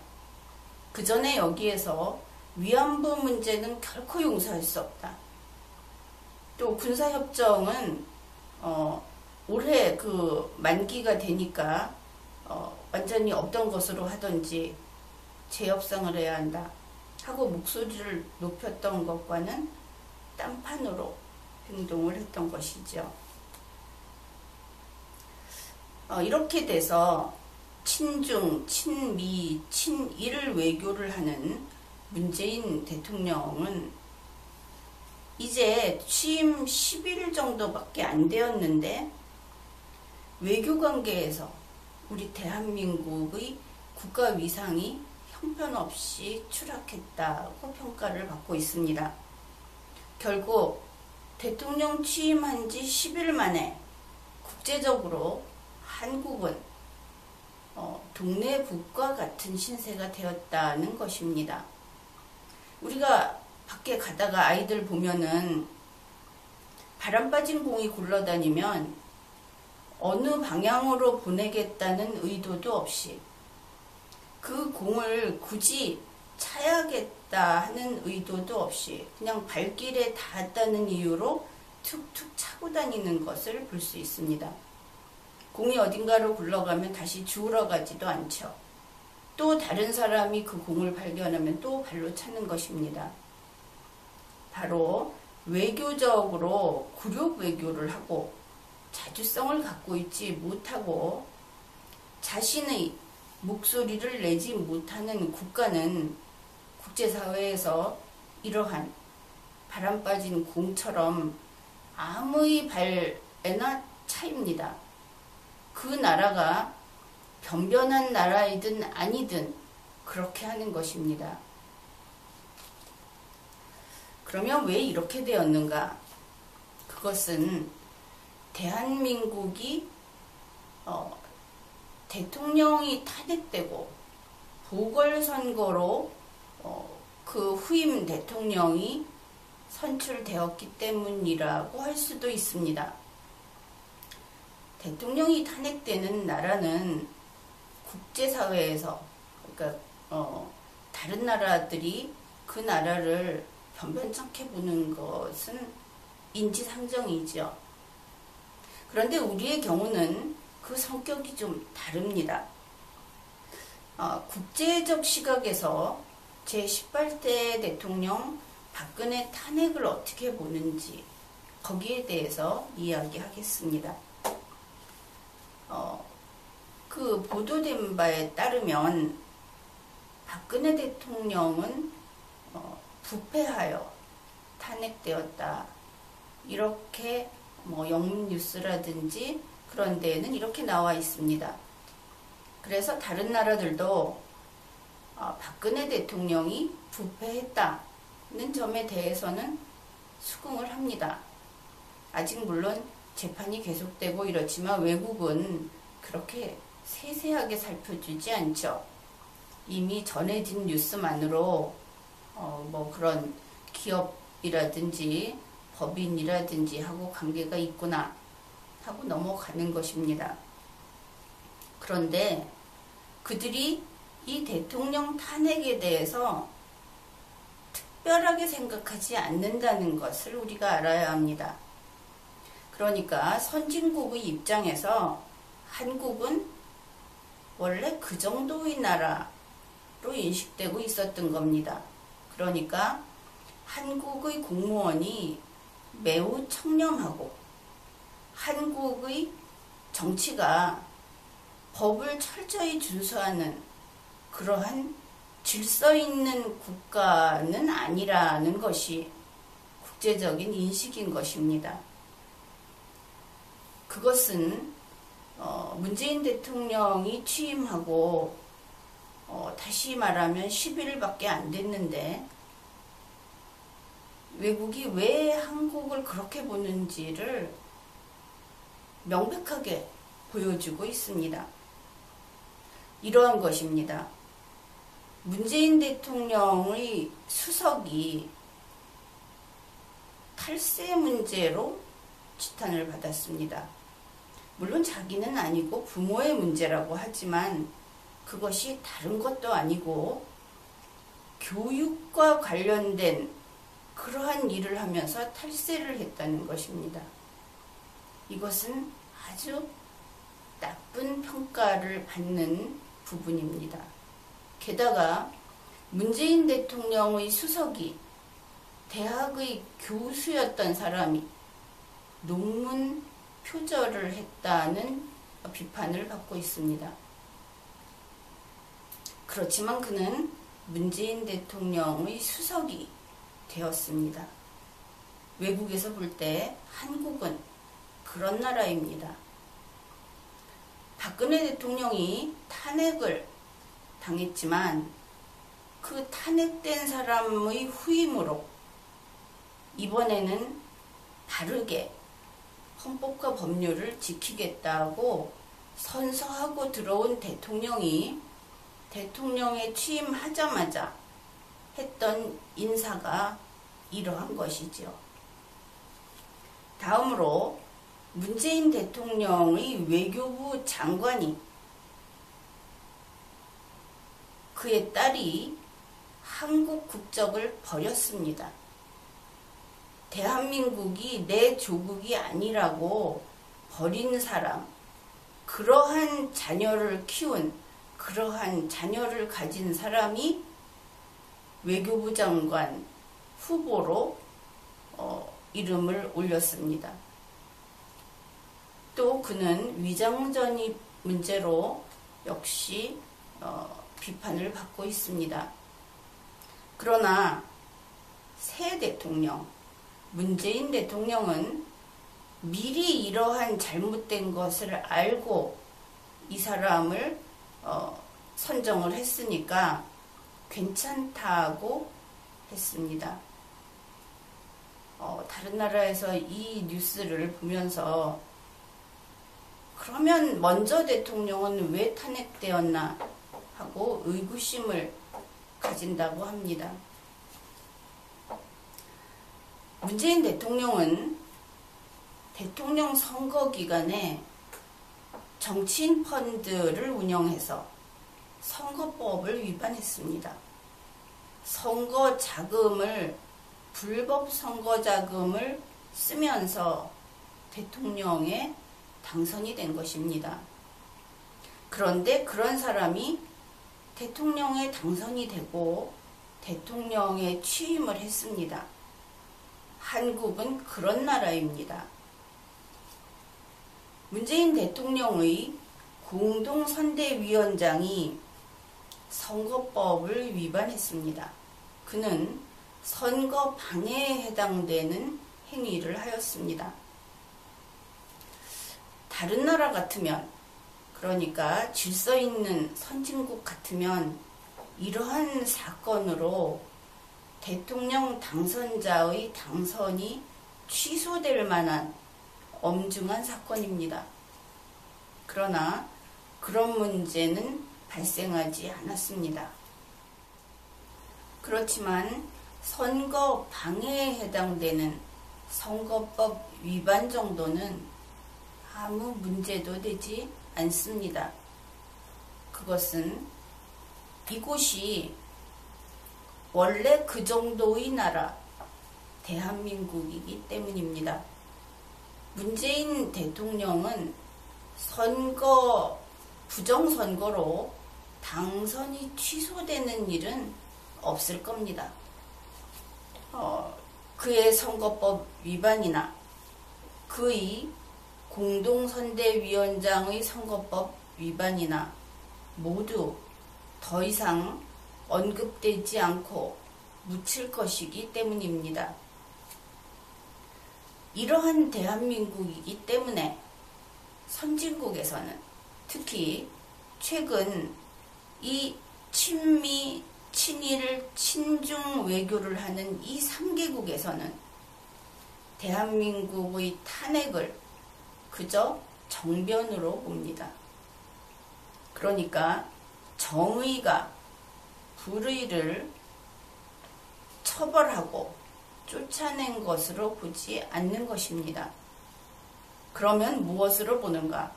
그 전에 여기에서 위안부 문제는 결코 용서할 수 없다. 또 군사협정은 올해 그 만기가 되니까 완전히 없던 것으로 하든지 재협상을 해야 한다 하고 목소리를 높였던 것과는 딴판으로 행동을 했던 것이죠. 이렇게 돼서 친중, 친미, 친일 외교를 하는 문재인 대통령은 이제 취임 10일 정도밖에 안 되었는데 외교관계에서 우리 대한민국의 국가 위상이 형편없이 추락했다고 평가를 받고 있습니다. 결국 대통령 취임한 지 10일 만에 국제적으로 한국은 동네북과 같은 신세가 되었다는 것입니다. 우리가 밖에 가다가 아이들 보면은 바람 빠진 공이 굴러다니면 어느 방향으로 보내겠다는 의도도 없이 그 공을 굳이 차야겠다 하는 의도도 없이 그냥 발길에 닿았다는 이유로 툭툭 차고 다니는 것을 볼 수 있습니다. 공이 어딘가로 굴러가면 다시 주우러 가지도 않죠. 또 다른 사람이 그 공을 발견하면 또 발로 차는 것입니다. 바로 외교적으로 굴욕 외교를 하고 자주성을 갖고 있지 못하고 자신의 목소리를 내지 못하는 국가는 국제사회에서 이러한 바람 빠진 공처럼 아무의 발에나 차입니다. 그 나라가 변변한 나라이든 아니든 그렇게 하는 것입니다. 그러면 왜 이렇게 되었는가? 그것은 대한민국이 대통령이 탄핵되고 보궐선거로 그 후임 대통령이 선출되었기 때문이라고 할 수도 있습니다. 대통령이 탄핵되는 나라는 국제사회에서 그러니까 다른 나라들이 그 나라를 변변찮게 보는 것은 인지상정이죠. 그런데 우리의 경우는 그 성격이 좀 다릅니다. 국제적 시각에서 제18대 대통령 박근혜 탄핵을 어떻게 보는지 거기에 대해서 이야기하겠습니다. 그 보도된 바에 따르면 박근혜 대통령은 부패하여 탄핵되었다. 이렇게 영문 뉴스라든지 그런 데에는 이렇게 나와 있습니다. 그래서 다른 나라들도 박근혜 대통령이 부패했다는 점에 대해서는 수긍을 합니다. 아직 물론 재판이 계속되고 이렇지만 외국은 그렇게 세세하게 살펴주지 않죠. 이미 전해진 뉴스만으로 그런 기업이라든지 법인이라든지 하고 관계가 있구나 하고 넘어가는 것입니다. 그런데 그들이 이 대통령 탄핵에 대해서 특별하게 생각하지 않는다는 것을 우리가 알아야 합니다. 그러니까 선진국의 입장에서 한국은 원래 그 정도의 나라로 인식되고 있었던 겁니다. 그러니까 한국의 공무원이 매우 청렴하고 한국의 정치가 법을 철저히 준수하는 그러한 질서 있는 국가는 아니라는 것이 국제적인 인식인 것입니다. 그것은 문재인 대통령이 취임하고 다시 말하면 10일밖에 안 됐는데 외국이 왜 한국을 그렇게 보는지를 명백하게 보여주고 있습니다. 이러한 것입니다. 문재인 대통령의 수석이 탈세 문제로 지탄을 받았습니다. 물론 자기는 아니고 부모의 문제라고 하지만 그것이 다른 것도 아니고 교육과 관련된 그러한 일을 하면서 탈세를 했다는 것입니다. 이것은 아주 나쁜 평가를 받는 부분입니다. 게다가 문재인 대통령의 수석이 대학의 교수였던 사람이 논문 표절을 했다는 비판을 받고 있습니다. 그렇지만 그는 문재인 대통령의 수석이 되었습니다. 외국에서 볼 때 한국은 그런 나라입니다. 박근혜 대통령이 탄핵을 당했지만 그 탄핵된 사람의 후임으로 이번에는 바르게 헌법과 법률을 지키겠다고 선서하고 들어온 대통령이 대통령에 취임하자마자 했던 인사가 이러한 것이죠. 다음으로 문재인 대통령의 외교부 장관이 그의 딸이 한국 국적을 버렸습니다. 대한민국이 내 조국이 아니라고 버린 사람, 그러한 자녀를 키운, 그러한 자녀를 가진 사람이 외교부 장관 후보로 이름을 올렸습니다. 또 그는 위장전입 문제로 역시 비판을 받고 있습니다. 그러나 새 대통령, 문재인 대통령은 미리 이러한 잘못된 것을 알고 이 사람을 선정을 했으니까 괜찮다고 했습니다. 다른 나라에서 이 뉴스를 보면서 그러면 먼저 대통령은 왜 탄핵되었나 하고 의구심을 가진다고 합니다. 문재인 대통령은 대통령 선거 기간에 정치인 펀드를 운영해서 선거법을 위반했습니다. 선거 자금을, 불법 선거 자금을 쓰면서 대통령에 당선이 된 것입니다. 그런데 그런 사람이 대통령에 당선이 되고 대통령에 취임을 했습니다. 한국은 그런 나라입니다. 문재인 대통령의 공동선대위원장이 선거법을 위반했습니다. 그는 선거 방해에 해당되는 행위를 하였습니다. 다른 나라 같으면, 그러니까 질서 있는 선진국 같으면 이러한 사건으로 대통령 당선자의 당선이 취소될 만한 엄중한 사건입니다. 그러나 그런 문제는 발생하지 않았습니다. 그렇지만 선거 방해에 해당되는 선거법 위반 정도는 아무 문제도 되지 않습니다. 그것은 이곳이 원래 그 정도의 나라, 대한민국이기 때문입니다. 문재인 대통령은 부정선거로 당선이 취소되는 일은 없을 겁니다. 그의 선거법 위반이나 그의 공동선대위원장의 선거법 위반이나 모두 더 이상 언급되지 않고 묻힐 것이기 때문입니다. 이러한 대한민국이기 때문에 선진국에서는 특히 최근 이 친미, 친일, 친중 외교를 하는 이 3개국에서는 대한민국의 탄핵을 그저 정변으로 봅니다. 그러니까 정의가 불의를 처벌하고 쫓아낸 것으로 보지 않는 것입니다. 그러면 무엇으로 보는가?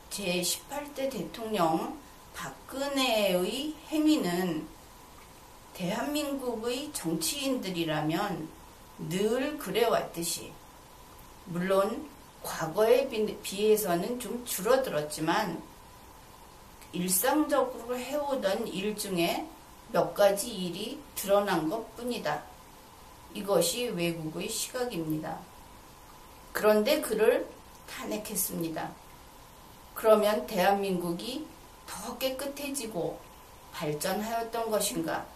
제18대 대통령 박근혜의 행위는 대한민국의 정치인들이라면 늘 그래왔듯이, 물론 과거에 비해서는 좀 줄어들었지만 일상적으로 해오던 일 중에 몇 가지 일이 드러난 것 뿐이다. 이것이 외국의 시각입니다. 그런데 그를 탄핵했습니다. 그러면 대한민국이 더 깨끗해지고 발전하였던 것인가?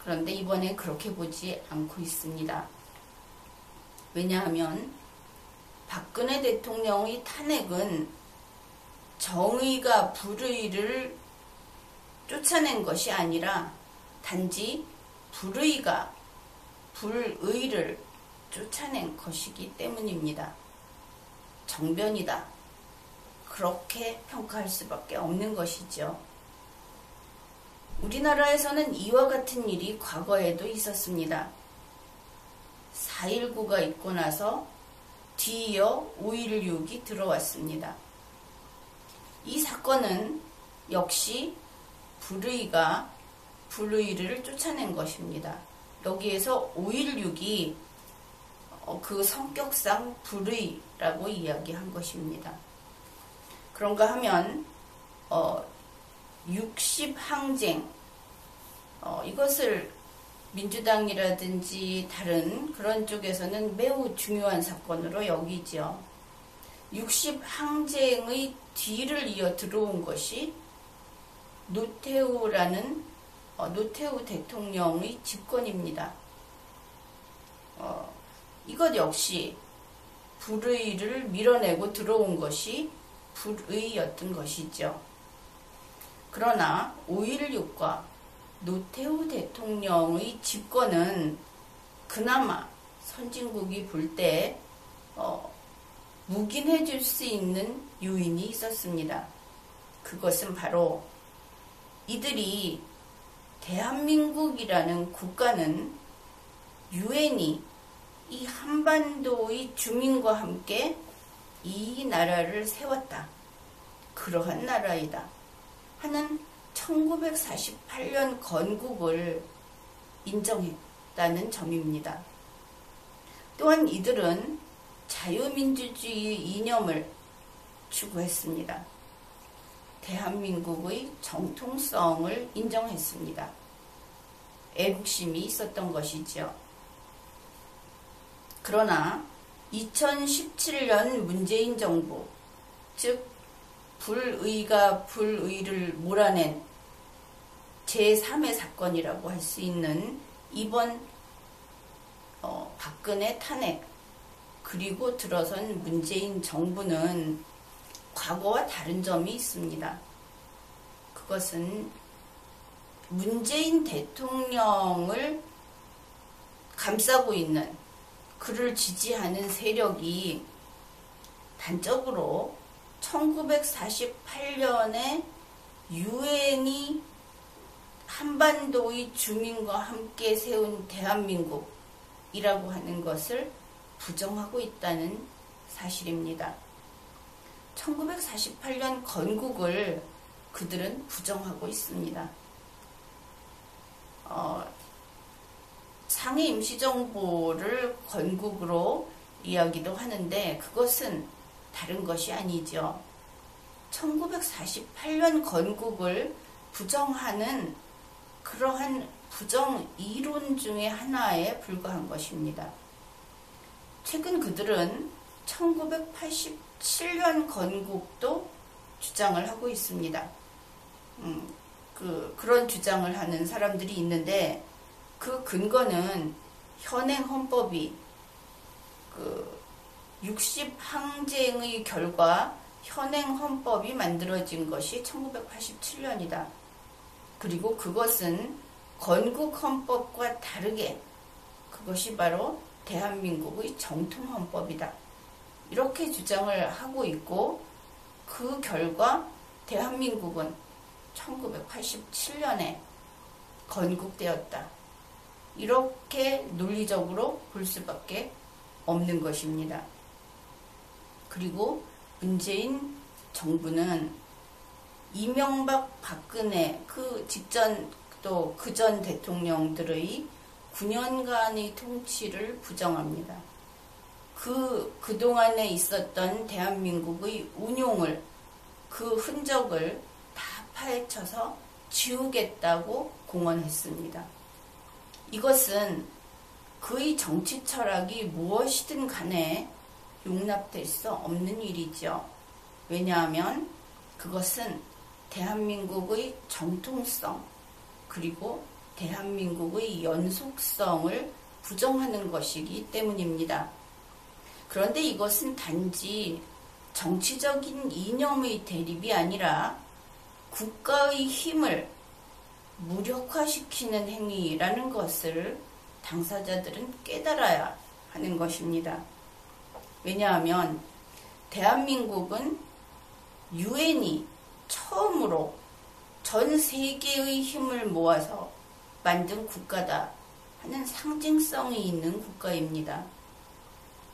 그런데 이번엔 그렇게 보지 않고 있습니다. 왜냐하면 박근혜 대통령의 탄핵은 정의가 불의를 쫓아낸 것이 아니라 단지 불의가 불의를 쫓아낸 것이기 때문입니다. 정변이다. 그렇게 평가할 수밖에 없는 것이죠. 우리나라에서는 이와 같은 일이 과거에도 있었습니다. 4.19가 있고 나서 뒤이어 5.16이 들어왔습니다. 이 사건은 역시 불의가 불의를 쫓아낸 것입니다. 여기에서 5.16이 그 성격상 불의라고 이야기한 것입니다. 그런가 하면 60항쟁, 이것을 민주당이라든지 다른 그런 쪽에서는 매우 중요한 사건으로 여기죠. 60항쟁의 뒤를 이어 들어온 것이 노태우 대통령의 집권입니다. 이것 역시 불의를 밀어내고 들어온 것이 불의였던 것이죠. 그러나 5.16과 노태우 대통령의 집권은 그나마 선진국이 볼 때 묵인해 줄 수 있는 요인이 있었습니다. 그것은 바로 이들이 대한민국이라는 국가는 유엔이 이 한반도의 주민과 함께 이 나라를 세웠다. 그러한 나라이다. 하는 1948년 건국을 인정했다는 점입니다. 또한 이들은 자유민주주의 이념을 추구했습니다. 대한민국의 정통성을 인정했습니다. 애국심이 있었던 것이죠. 그러나 2017년 문재인 정부, 즉 불의가 불의를 몰아낸 제3의 사건이라고 할 수 있는 이번 박근혜 탄핵, 그리고 들어선 문재인 정부는 과거와 다른 점이 있습니다. 그것은 문재인 대통령을 감싸고 있는, 그를 지지하는 세력이 단적으로 1948년에 유엔이 한반도의 주민과 함께 세운 대한민국이라고 하는 것을 부정하고 있다는 사실입니다. 1948년 건국을 그들은 부정하고 있습니다. 상해 임시정부를 건국으로 이야기도 하는데 그것은 다른 것이 아니죠. 1948년 건국을 부정하는 그러한 부정 이론 중의 하나에 불과한 것입니다. 최근 그들은 1987년 건국도 주장을 하고 있습니다. 그런 주장을 하는 사람들이 있는데 그 근거는 현행 헌법이 60항쟁의 결과 현행 헌법이 만들어진 것이 1987년이다. 그리고 그것은 건국 헌법과 다르게 그것이 바로 대한민국의 정통 헌법이다. 이렇게 주장을 하고 있고 그 결과 대한민국은 1987년에 건국되었다. 이렇게 논리적으로 볼 수밖에 없는 것입니다. 그리고 문재인 정부는 이명박, 박근혜 그 직전 또 그전 대통령들의 9년간의 통치를 부정합니다. 그동안에 있었던 대한민국의 운용을 그 흔적을 다 파헤쳐서 지우겠다고 공언했습니다. 이것은 그의 정치 철학이 무엇이든 간에 용납될 수 없는 일이죠. 왜냐하면 그것은 대한민국의 정통성 그리고 대한민국의 연속성을 부정하는 것이기 때문입니다. 그런데 이것은 단지 정치적인 이념의 대립이 아니라 국가의 힘을 무력화시키는 행위라는 것을 당사자들은 깨달아야 하는 것입니다. 왜냐하면 대한민국은 유엔이 처음으로 전 세계의 힘을 모아서 만든 국가다 하는 상징성이 있는 국가입니다.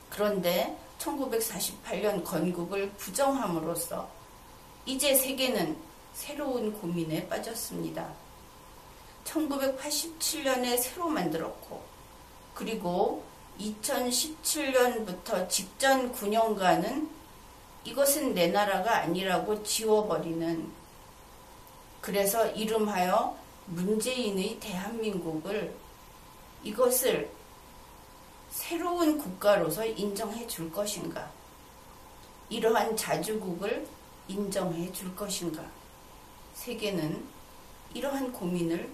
그런데 1948년 건국을 부정함으로써 이제 세계는 새로운 고민에 빠졌습니다. 1987년에 새로 만들었고 그리고 2017년부터 직전 9년간은 이것은 내 나라가 아니라고 지워버리는 그래서 이름하여 문재인의 대한민국을 이것을 새로운 국가로서 인정해 줄 것인가? 이러한 자주국을 인정해 줄 것인가? 세계는 이러한 고민을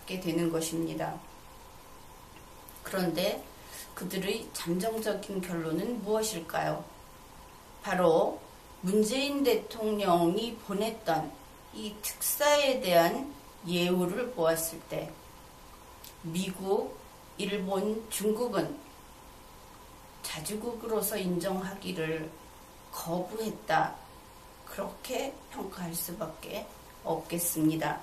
하게 되는 것입니다. 그런데 그들의 잠정적인 결론은 무엇일까요? 바로 문재인 대통령이 보냈던 이 특사에 대한 예우를 보았을 때 미국, 일본, 중국은 자주국으로서 인정하기를 거부했다. 그렇게 평가할 수밖에 없겠습니다.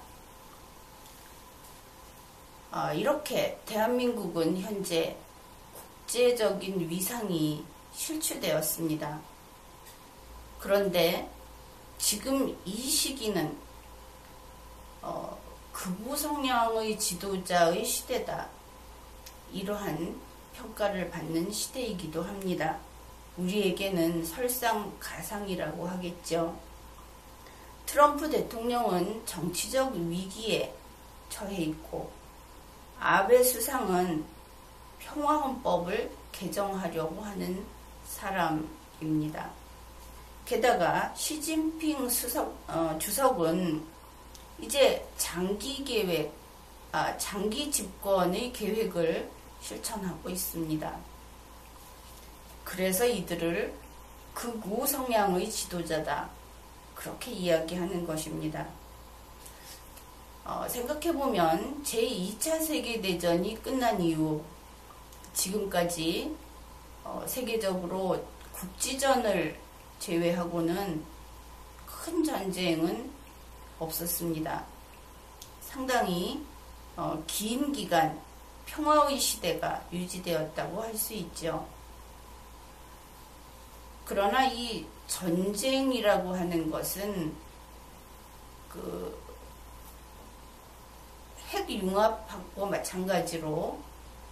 이렇게 대한민국은 현재 국제적인 위상이 실추되었습니다. 그런데 지금 이 시기는 극우 성향의 지도자의 시대다. 이러한 평가를 받는 시대이기도 합니다. 우리에게는 설상가상이라고 하겠죠. 트럼프 대통령은 정치적 위기에 처해 있고 아베 수상은 평화헌법을 개정하려고 하는 사람입니다. 게다가 시진핑 주석은 이제 장기 집권의 계획을 실천하고 있습니다. 그래서 이들을 극우 성향의 지도자다. 그렇게 이야기하는 것입니다. 생각해보면 제2차 세계대전이 끝난 이후 지금까지 세계적으로 국지전을 제외하고는 큰 전쟁은 없었습니다. 상당히 긴 기간 평화의 시대가 유지되었다고 할 수 있죠. 그러나 이 전쟁이라고 하는 것은 핵융합하고 마찬가지로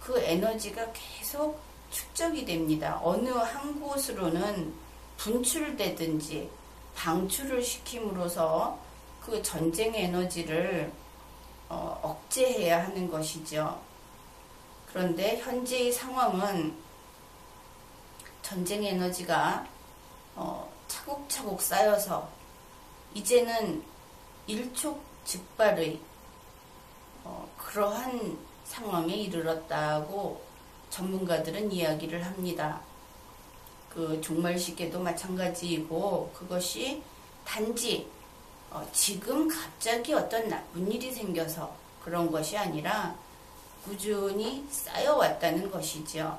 그 에너지가 계속 축적이 됩니다. 어느 한 곳으로는 분출되든지 방출을 시킴으로써 그 전쟁 에너지를 억제해야 하는 것이죠. 그런데 현재의 상황은 전쟁 에너지가 차곡차곡 쌓여서 이제는 일촉즉발의 그러한 상황에 이르렀다고 전문가들은 이야기를 합니다. 그 종말시계도 마찬가지이고 그것이 단지 지금 갑자기 어떤 나쁜 일이 생겨서 그런 것이 아니라 꾸준히 쌓여왔다는 것이죠.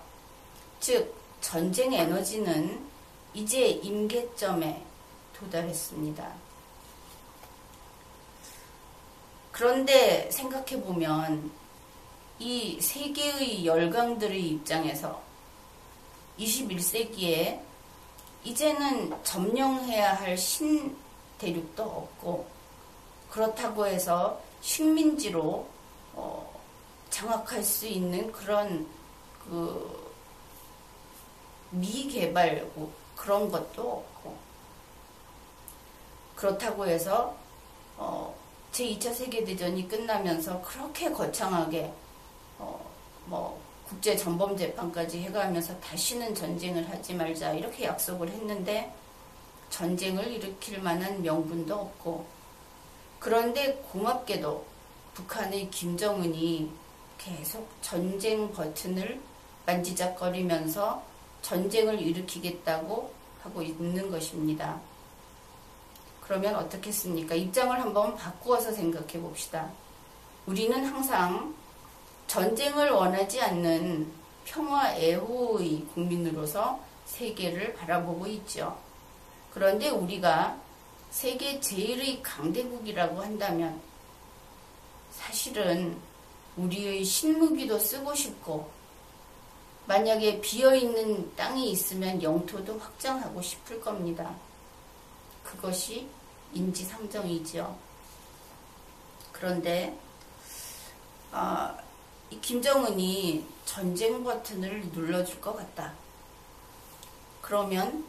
즉 전쟁 에너지는 이제 임계점에 도달했습니다. 그런데 생각해보면 이 세계의 열강들의 입장에서 21세기에 이제는 점령해야 할 신대륙도 없고 그렇다고 해서 식민지로 장악할 수 있는 그런 그 미개발고 그런 것도 없고 그렇다고 해서 제2차 세계대전이 끝나면서 그렇게 거창하게 국제전범재판까지 해가면서 다시는 전쟁을 하지 말자 이렇게 약속을 했는데 전쟁을 일으킬 만한 명분도 없고 그런데 고맙게도 북한의 김정은이 계속 전쟁 버튼을 만지작거리면서 전쟁을 일으키겠다고 하고 있는 것입니다. 그러면 어떻겠습니까? 입장을 한번 바꾸어서 생각해 봅시다. 우리는 항상 전쟁을 원하지 않는 평화 애호의 국민으로서 세계를 바라보고 있죠. 그런데 우리가 세계 제일의 강대국이라고 한다면 사실은 우리의 신무기도 쓰고 싶고 만약에 비어있는 땅이 있으면 영토도 확장하고 싶을 겁니다. 그것이 인지상정이죠. 그런데 이 김정은이 전쟁 버튼을 눌러줄 것 같다. 그러면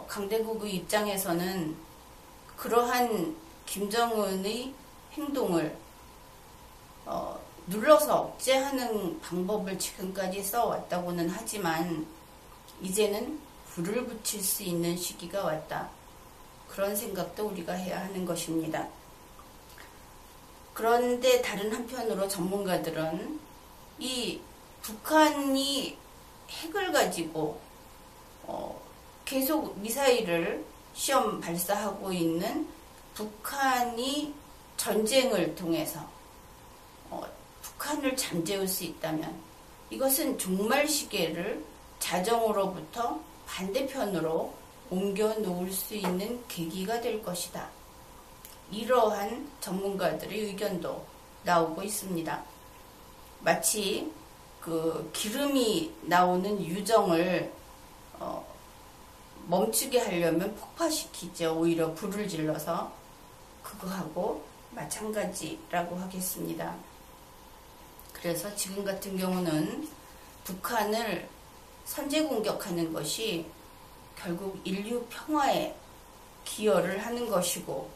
강대국의 입장에서는 그러한 김정은의 행동을 눌러서 억제하는 방법을 지금까지 써왔다고는 하지만 이제는 불을 붙일 수 있는 시기가 왔다. 그런 생각도 우리가 해야 하는 것입니다. 그런데 다른 한편으로 전문가들은 이 북한이 핵을 가지고 계속 미사일을 시험 발사하고 있는 북한이 전쟁을 통해서 북한을 잠재울 수 있다면 이것은 종말시계를 자정으로부터 반대편으로 옮겨 놓을 수 있는 계기가 될 것이다. 이러한 전문가들의 의견도 나오고 있습니다. 마치 그 기름이 나오는 유정을 멈추게 하려면 폭파시키죠. 오히려 불을 질러서 그거하고 마찬가지라고 하겠습니다. 그래서 지금 같은 경우는 북한을 선제 공격하는 것이 결국 인류 평화에 기여를 하는 것이고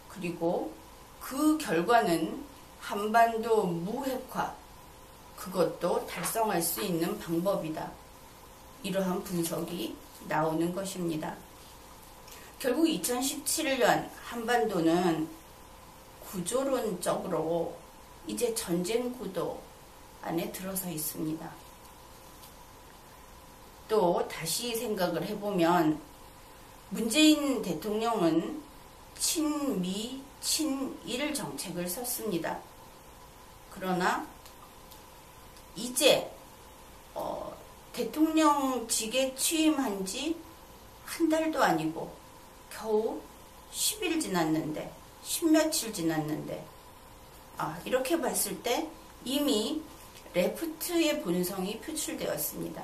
그리고 그 결과는 한반도 무핵화 그것도 달성할 수 있는 방법이다. 이러한 분석이 나오는 것입니다. 결국 2017년 한반도는 구조론적으로 이제 전쟁 구도 안에 들어서 있습니다. 또 다시 생각을 해보면 문재인 대통령은 친미, 친일 정책을 썼습니다. 그러나 이제 대통령직에 취임한 지 한 달도 아니고 겨우 10일 지났는데 10며칠 지났는데 이렇게 봤을 때 이미 레프트의 본성이 표출되었습니다.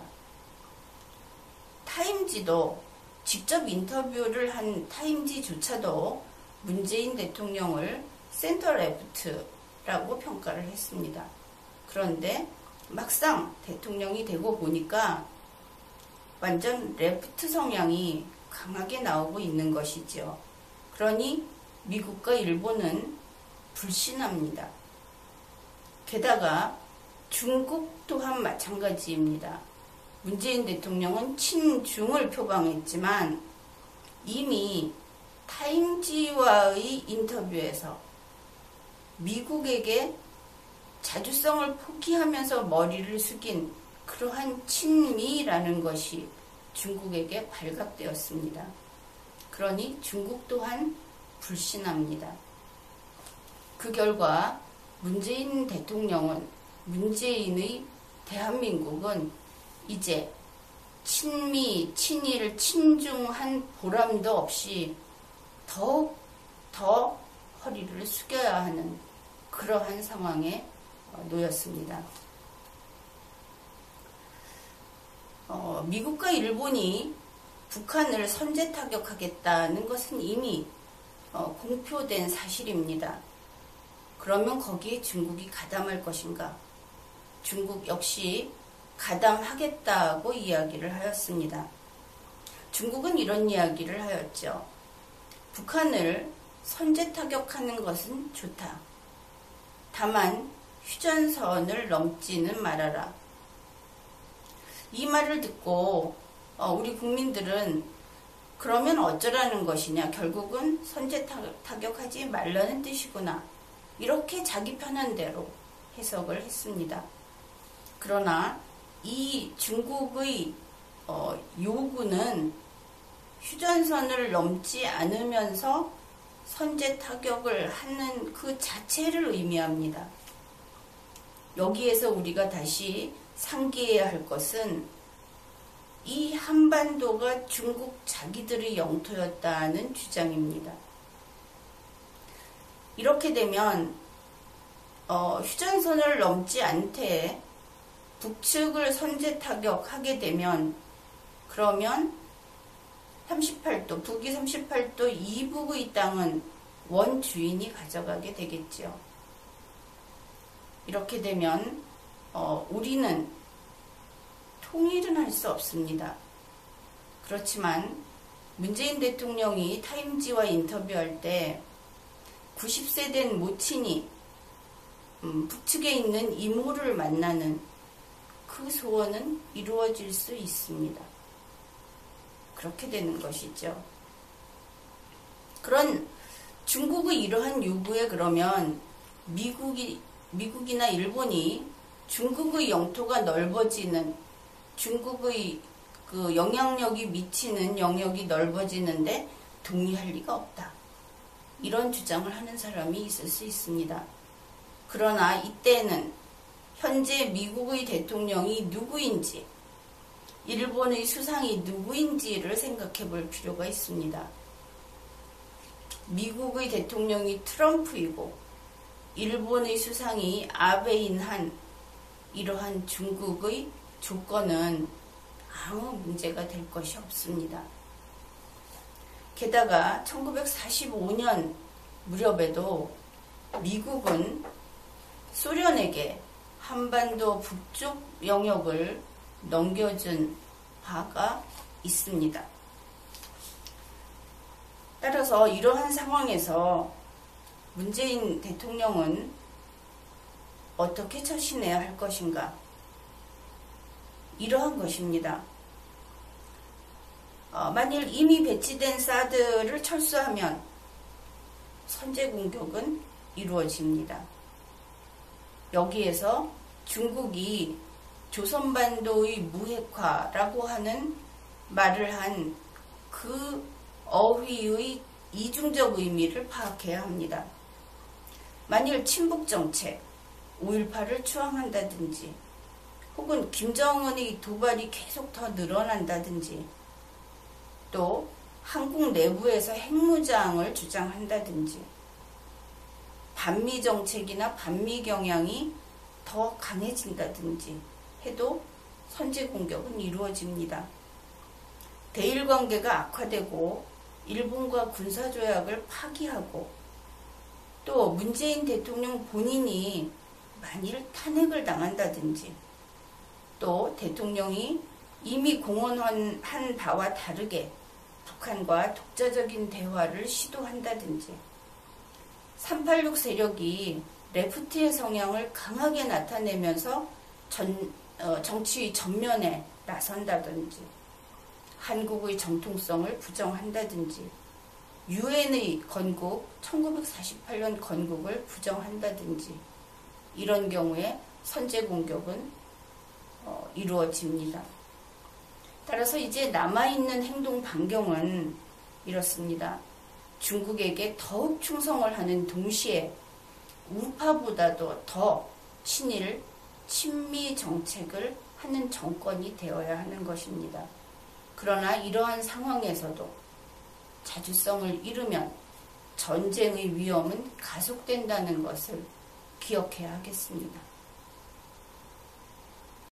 타임지도 직접 인터뷰를 한 타임지조차도 문재인 대통령을 센터 레프트라고 평가를 했습니다. 그런데 막상 대통령이 되고 보니까 완전 레프트 성향이 강하게 나오고 있는 것이죠. 그러니 미국과 일본은 불신합니다. 게다가 중국 또한 마찬가지입니다. 문재인 대통령은 친중을 표방했지만 이미 타임지와의 인터뷰에서 미국에게 자주성을 포기하면서 머리를 숙인 그러한 친미라는 것이 중국에게 발각되었습니다. 그러니 중국 또한 불신합니다. 그 결과 문재인 대통령은, 문재인의 대한민국은 이제 친미, 친일, 친중한 보람도 없이 더욱 더 허리를 숙여야 하는 그러한 상황에 놓였습니다. 미국과 일본이 북한을 선제 타격하겠다는 것은 이미 공표된 사실입니다. 그러면 거기에 중국이 가담할 것인가? 중국 역시 가담하겠다고 이야기를 하였습니다. 중국은 이런 이야기를 하였죠. 북한을 선제 타격하는 것은 좋다. 다만 휴전선을 넘지는 말아라. 이 말을 듣고 우리 국민들은 그러면 어쩌라는 것이냐, 결국은 선제 타격하지 말라는 뜻이구나, 이렇게 자기 편한 대로 해석을 했습니다. 그러나 이 중국의 요구는 휴전선을 넘지 않으면서 선제 타격을 하는 그 자체를 의미합니다. 여기에서 우리가 다시 상기해야 할 것은 이 한반도가 중국 자기들의 영토였다는 주장입니다. 이렇게 되면 휴전선을 넘지 않되 북측을 선제 타격하게 되면, 그러면 38도, 북위 38도 이북의 땅은 원주인이 가져가게 되겠죠. 이렇게 되면 우리는 통일은 할 수 없습니다. 그렇지만 문재인 대통령이 타임지와 인터뷰할 때 90세 된 모친이 북측에 있는 이모를 만나는 그 소원은 이루어질 수 있습니다. 그렇게 되는 것이죠. 그런 중국의 이러한 요구에 그러면 미국이나 일본이 중국의 영토가 넓어지는, 중국의 그 영향력이 미치는 영역이 넓어지는데 동의할 리가 없다, 이런 주장을 하는 사람이 있을 수 있습니다. 그러나 이때는 현재 미국의 대통령이 누구인지, 일본의 수상이 누구인지를 생각해 볼 필요가 있습니다. 미국의 대통령이 트럼프이고 일본의 수상이 아베인 한 이러한 중국의 조건은 아무 문제가 될 것이 없습니다. 게다가 1945년 무렵에도 미국은 소련에게 한반도 북쪽 영역을 넘겨준 바가 있습니다. 따라서 이러한 상황에서 문재인 대통령은 어떻게 처신해야 할 것인가? 이러한 것입니다. 만일 이미 배치된 사드를 철수하면 선제 공격은 이루어집니다. 여기에서 중국이 조선반도의 무핵화라고 하는 말을 한 그 어휘의 이중적 의미를 파악해야 합니다. 만일 친북정책, 5.18을 추앙한다든지, 혹은 김정은의 도발이 계속 더 늘어난다든지, 또 한국 내부에서 핵무장을 주장한다든지, 반미 정책이나 반미 경향이 더 강해진다든지 해도 선제 공격은 이루어집니다. 대일 관계가 악화되고 일본과 군사조약을 파기하고, 또 문재인 대통령 본인이 만일 탄핵을 당한다든지, 또 대통령이 이미 공언한 바와 다르게 북한과 독자적인 대화를 시도한다든지, 386 세력이 레프트의 성향을 강하게 나타내면서 정치 전면에 나선다든지, 한국의 정통성을 부정한다든지, 유엔의 건국, 1948년 건국을 부정한다든지, 이런 경우에 선제 공격은 이루어집니다. 따라서 이제 남아있는 행동 반경은 이렇습니다. 중국에게 더욱 충성을 하는 동시에 우파보다도 더 친일, 친미 정책을 하는 정권이 되어야 하는 것입니다. 그러나 이러한 상황에서도 자주성을 잃으면 전쟁의 위험은 가속된다는 것을 기억해야 하겠습니다.